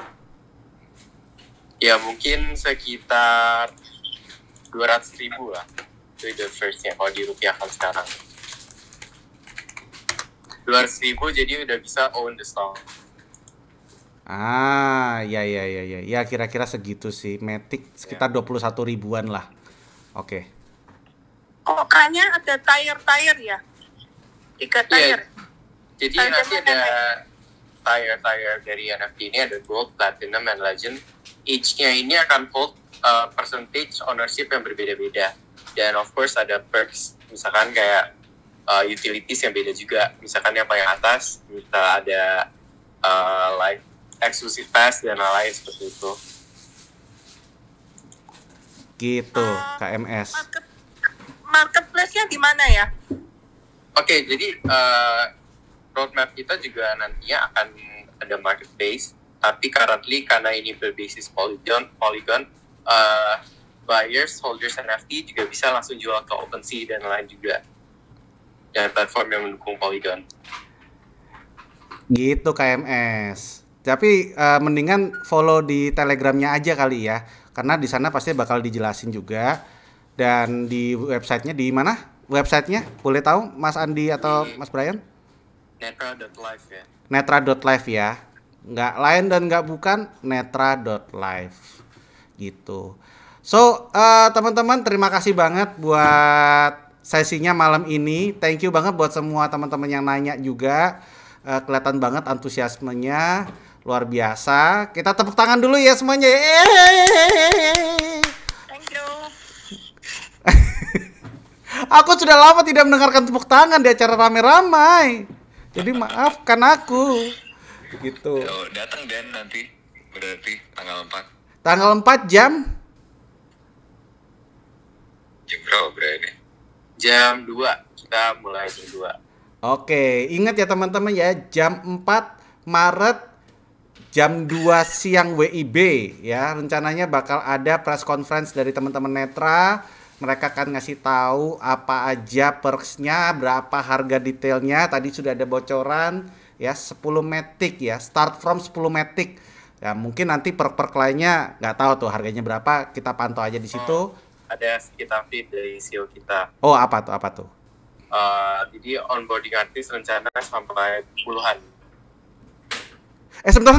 Ya mungkin sekitar 200.000 lah. Itu the first-nya kalau dirupiahkan sekarang. 200.000 jadi udah bisa own the stock. Ya kira-kira segitu sih. Matic sekitar 21 ribuan lah. Oke. Oh, kayaknya ada tire ya? 3 tire. Jadi Harga nanti mana ada tire dari NFT ini ada Gold, Platinum, and Legend. Each-nya ini akan hold percentage ownership yang berbeda-beda. Dan of course ada perks, misalkan kayak utilities yang beda juga. Misalkan yang paling atas bisa ada like exclusive pass dan lain-lain seperti itu. Gitu, KMS. Marketplace-nya di mana ya? Oke, jadi roadmap kita juga nantinya akan ada marketplace, tapi currently karena ini berbasis Polygon, buyers, holders NFT juga bisa langsung jual ke OpenSea dan lain juga. Dan platform yang mendukung Polygon. Gitu KMS. Tapi mendingan follow di Telegramnya aja kali ya, karena di sana pasti bakal dijelasin juga. Dan di websitenya di mana? Websitenya boleh tahu Mas Andi atau Mas Brian? Netra.live ya. Netra.live ya. Nggak lain dan nggak bukan, netra.live gitu. So teman-teman, terima kasih banget buat sesinya malam ini. Thank you banget buat semua teman-teman yang nanya juga. Kelihatan banget antusiasmenya luar biasa. Kita tepuk tangan dulu ya semuanya. Thank you. Aku sudah lama tidak mendengarkan tepuk tangan di acara rame-ramai. Jadi maafkan aku. Gitu. Yo, datang Dan nanti berarti tanggal 4. Tanggal 4 jam Berapa berarti? Jam 2, kita mulai jam 2. Oke, ingat ya teman-teman ya, jam 4 Maret jam 2 siang WIB ya. Rencananya bakal ada press conference dari teman-teman Netra. Mereka akan ngasih tahu apa aja perksnya, berapa harga detailnya. Tadi sudah ada bocoran ya, 10 Matic ya, start from 10 Matic. Ya mungkin nanti perk lainnya nggak tahu tuh harganya berapa, kita pantau aja di situ. Ada sedikit update dari CEO kita. Oh, apa tuh? Jadi onboarding artis rencana sampai puluhan. Sebentar.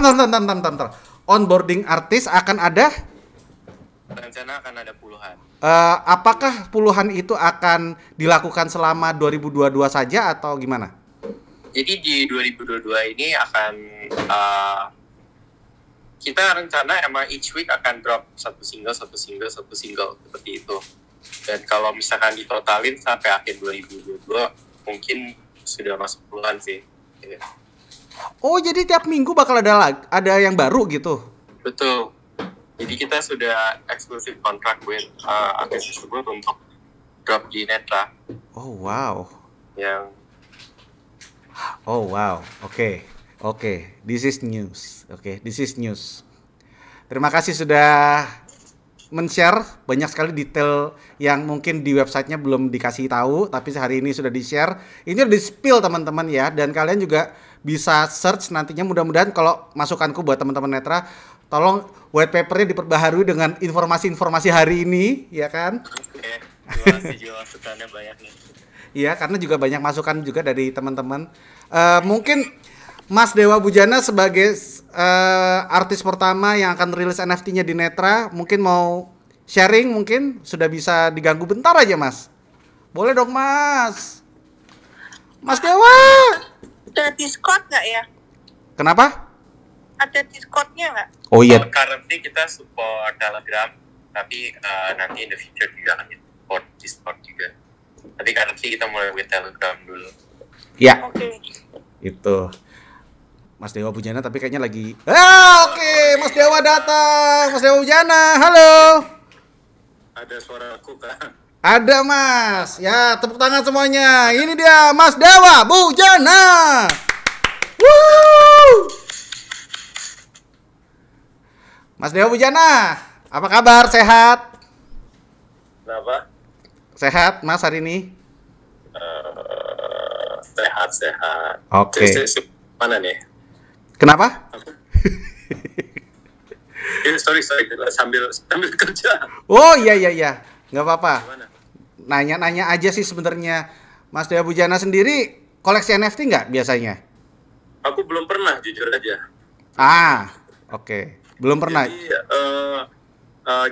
Onboarding artis akan ada? Rencana akan ada puluhan. Apakah puluhan itu akan dilakukan selama 2022 saja atau gimana? Jadi di 2022 ini akan kita rencana emang each week akan drop satu single seperti itu. Dan kalau misalkan ditotalin sampai akhir 2022 mungkin sudah masuk puluhan sih. Ya. Oh, jadi tiap minggu bakal ada yang baru gitu? Betul. Jadi kita sudah eksklusif kontrak with artis tersebut untuk drop di Netra. Oh wow. Yang Oke. This is news. Terima kasih sudah men-share banyak sekali detail yang mungkin di websitenya belum dikasih tahu, tapi hari ini sudah di-share. Ini udah di-spill teman-teman ya, dan kalian juga bisa search nantinya. Mudah-mudahan kalau masukanku buat teman-teman Netra, tolong white papernya diperbaharui dengan informasi-informasi hari ini, ya kan? Oke, terima kasih masukannya banyak nih. Iya, karena juga banyak masukan juga dari teman-teman. Mungkin Mas Dewa Bujana sebagai artis pertama yang akan rilis NFT-nya di Netra, mungkin mau sharing, mungkin sudah bisa diganggu bentar aja Mas. Boleh dong Mas. Mas Dewa. Ada Discord nggak ya? Kenapa? Ada Discord-nya nggak? Oh iya. Currently kita support Telegram, tapi nanti in the future juga akan support Discord juga. Tapi currently kita mulai with Telegram dulu. Ya. Oke. Itu. Mas Dewa Bujana tapi kayaknya lagi. Oke, Mas Dewa datang. Mas Dewa Bujana, halo. Ada suara aku kah? Ada Mas. Ya, tepuk tangan semuanya. Ini dia Mas Dewa Bujana. Woo! Mas Dewa Bujana, apa kabar? Sehat? Kenapa? Sehat Mas hari ini? Sehat. Oke. Mana nih? Kenapa? Sorry, sambil kerja. Oh iya, nggak apa-apa. Gimana? Nanya-nanya aja sih sebenarnya. Mas Dewa Bujana sendiri koleksi NFT nggak biasanya? Aku belum pernah, jujur aja. Oke. Belum pernah. Jadi,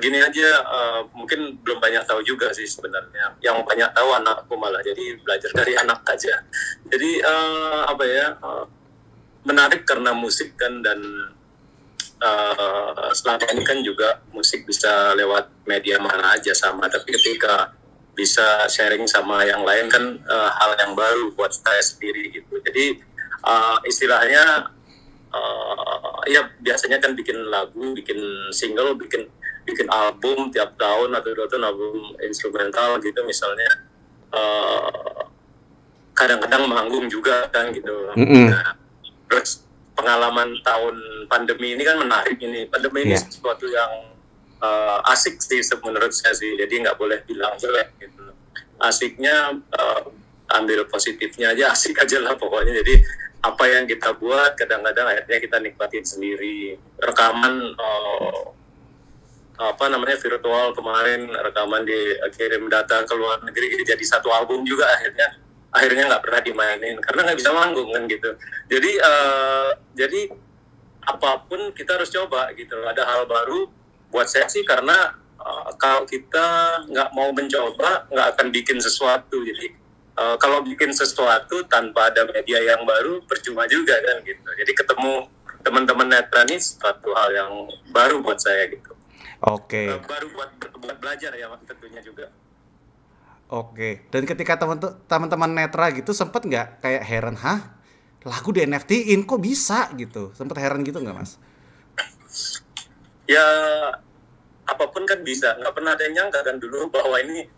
gini aja, mungkin belum banyak tahu juga sih sebenarnya. Yang banyak tahu anakku malah, jadi belajar dari anak aja. Jadi menarik karena musik kan, dan selama ini kan juga musik bisa lewat media mana aja sama, tapi ketika bisa sharing sama yang lain kan hal yang baru buat saya sendiri gitu. Jadi istilahnya ya biasanya kan bikin lagu, bikin single, bikin album tiap tahun atau 2 tahun album instrumental gitu misalnya. Kadang-kadang manggung juga kan gitu. Nah, terus pengalaman tahun pandemi ini kan menarik ini. Pandemi ini sesuatu yang asik sih menurut saya sih. Jadi nggak boleh bilang jelek gitu. Asiknya ambil positifnya aja, asik aja lah pokoknya. Jadi apa yang kita buat kadang-kadang akhirnya kita nikmatin sendiri. Rekaman virtual kemarin, rekaman dikirim data ke luar negeri jadi satu album juga akhirnya nggak pernah dimainin karena nggak bisa manggung kan gitu. Jadi apapun kita harus coba gitu. Ada hal baru buat saya sih, karena kalau kita nggak mau mencoba nggak akan bikin sesuatu. Jadi kalau bikin sesuatu tanpa ada media yang baru percuma juga kan gitu. Jadi ketemu teman-teman netra ini suatu hal yang baru buat saya gitu. Oke. Baru buat belajar ya tentunya juga. Oke. Dan ketika teman-teman netra gitu sempet nggak kayak heran, lagu di NFT-in kok bisa gitu? Sempet heran gitu nggak Mas? Ya apapun kan bisa. Nggak pernah ada yang nyangka kan dulu bahwa ini.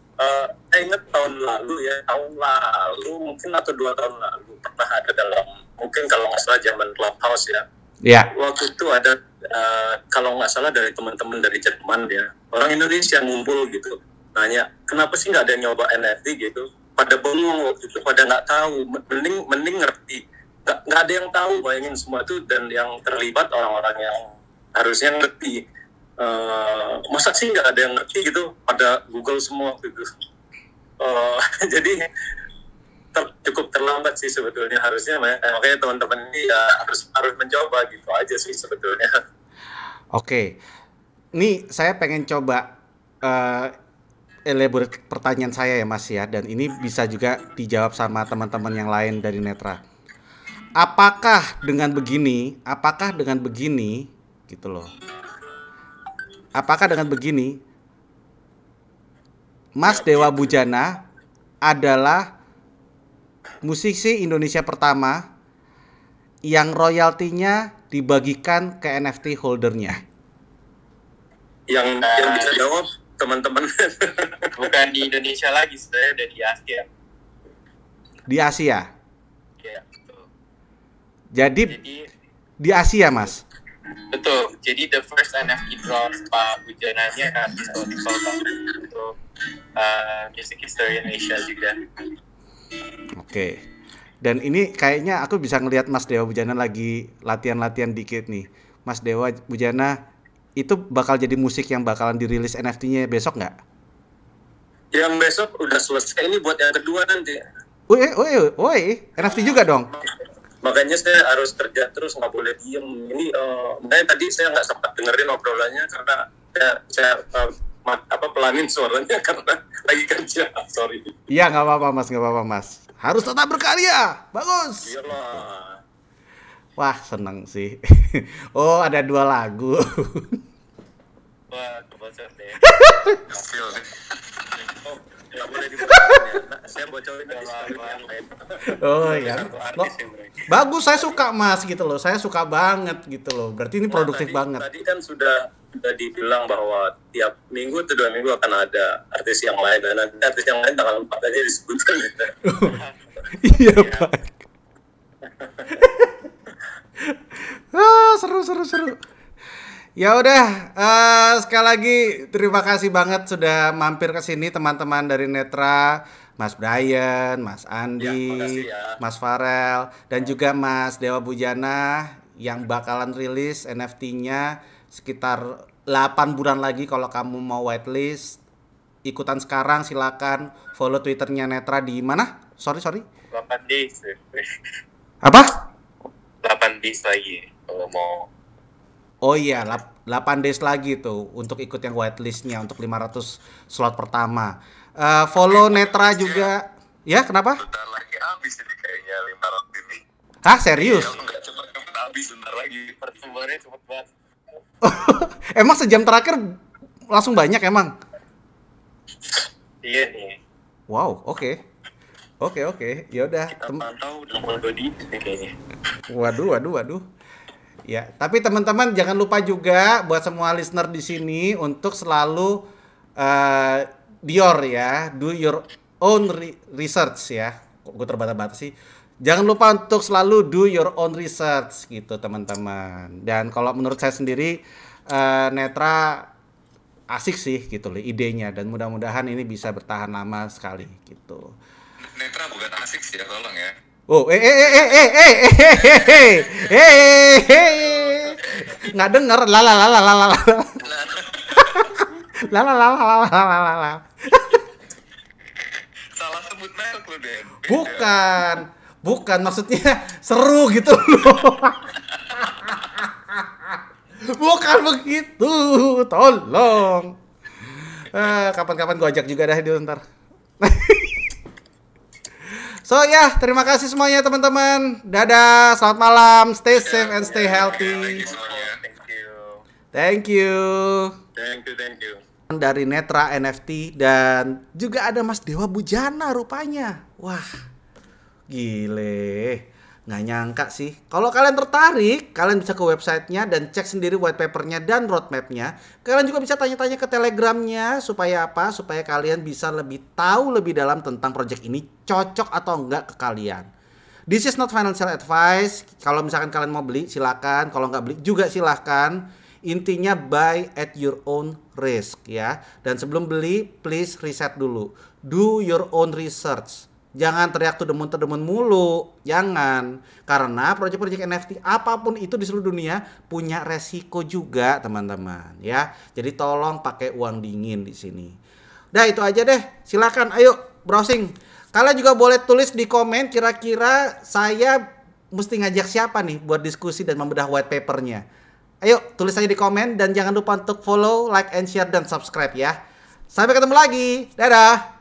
Saya ingat tahun lalu mungkin atau 2 tahun lalu pernah ada dalam, mungkin kalau nggak salah zaman Clubhouse ya. Iya. Waktu itu ada kalau nggak salah dari teman-teman dari Jerman ya, orang Indonesia ngumpul gitu, nanya kenapa sih nggak ada yang nyoba NFT gitu. Pada bengong waktu itu, pada nggak tahu, mending ngerti. Nggak ada yang tahu, bayangin semua itu, dan yang terlibat orang-orang yang harusnya ngerti. Masa sih nggak ada yang ngerti gitu, pada Google semua gitu. Jadi cukup terlambat sih sebetulnya, harusnya makanya teman-teman ini ya harus mencoba gitu aja sih sebetulnya. Oke, ini saya pengen coba elaborate pertanyaan saya ya Mas ya, dan ini bisa juga dijawab sama teman-teman yang lain dari netra. Apakah dengan begini gitu loh. Apakah dengan begini Mas Dewa Bujana adalah musisi Indonesia pertama yang royaltinya dibagikan ke NFT holdernya? Yang bisa jawab teman-teman. Bukan di Indonesia lagi, sebenarnya udah di Asia. Di Asia? Ya, betul. Jadi di Asia Mas? Betul, jadi the first NFT drop Pak Bujananya historical banget untuk music history in Asia juga. Oke. Dan ini kayaknya aku bisa ngelihat Mas Dewa Bujana lagi latihan-latihan dikit nih. Mas Dewa Bujana itu bakal jadi musik yang bakalan dirilis NFT-nya besok nggak? Yang besok udah selesai, ini buat yang kedua nanti. Woi, NFT juga dong? Makanya saya harus kerja terus, nggak boleh diem. Ini makanya tadi saya nggak sempat dengerin obrolannya karena saya pelanin suaranya karena lagi kerja. Sorry. Iya, nggak apa-apa mas. Harus tetap berkarya. Bagus. Iyalah. Wah, seneng sih. Oh, ada 2 lagu. Wah, kebocor deh. Feel sih. Oh, nggak boleh dibocorin ya. Nah, saya bocorin dari yang lain. Oh iya. Satu artis ya, berarti. Bagus, saya suka Mas gitu loh. Saya suka banget gitu loh. Berarti ini produktif banget. Tadi kan sudah dibilang bahwa tiap minggu atau 2 minggu akan ada artis yang lain, dan nanti artis yang lain tanggal 4 aja disebutkan gitu. Iya, Pak. Seru. Ya udah, sekali lagi terima kasih banget sudah mampir ke sini teman-teman dari Netra, Mas Brian, Mas Andi, makasih ya. Mas Farel, dan juga Mas Dewa Bujana yang bakalan rilis NFT-nya sekitar 8 bulan lagi. Kalau kamu mau whitelist, ikutan sekarang, silakan follow Twitternya Netra di mana? Sorry. 8 days. Apa? 8 days lagi kalau mau. Oh iya, 8 days lagi tuh untuk ikut yang whitelistnya untuk 500 slot pertama. Follow Netra juga. Ya, kenapa? Bentar lagi habis ini kayaknya 500 ini. Hah, serius? Ya enggak cepet habis bentar lagi. Pertumbuhannya cepet banget. Emang sejam terakhir langsung banyak emang? Iya nih. Wow, oke. Ya udah. Kita pantau udah mulai body kayaknya. Waduh. Ya, tapi teman-teman jangan lupa juga buat semua listener di sini untuk selalu Dior ya, do your own research ya. Kok gue terbata-bata sih. Jangan lupa untuk selalu do your own research gitu teman-teman. Dan kalau menurut saya sendiri Netra asik sih gitu loh idenya, dan mudah-mudahan ini bisa bertahan lama sekali gitu. Netra bukan asik sih ya, tolong ya. Oh, nggak denger, lala. Salah sebut merek lu, Den. Bukan maksudnya seru gitu loh. Bukan begitu, tolong. Kapan-kapan gue ajak juga dah di ntar. So ya, terima kasih semuanya teman-teman. Dadah, selamat malam, stay safe and stay healthy. Thank you. Dari Netra NFT, dan juga ada Mas Dewa Bujana rupanya. Wah, gile. Nggak nyangka sih. Kalau kalian tertarik, kalian bisa ke websitenya dan cek sendiri white papernya dan roadmapnya. Kalian juga bisa tanya-tanya ke telegramnya. Supaya apa? Supaya kalian bisa lebih tahu lebih dalam tentang project ini cocok atau enggak ke kalian. This is not financial advice. Kalau misalkan kalian mau beli, silakan. Kalau nggak beli juga silakan. Intinya buy at your own risk ya. Dan sebelum beli, please riset dulu. Do your own research. Jangan teriak tedemun mulu, jangan. Karena proyek-proyek NFT apapun itu di seluruh dunia punya resiko juga, teman-teman, ya. Jadi tolong pakai uang dingin di sini. Udah itu aja deh. Silakan, ayo browsing. Kalian juga boleh tulis di komen kira-kira saya mesti ngajak siapa nih buat diskusi dan membedah white papernya. Ayo tulis aja di komen dan jangan lupa untuk follow, like, and share dan subscribe ya. Sampai ketemu lagi. Dadah.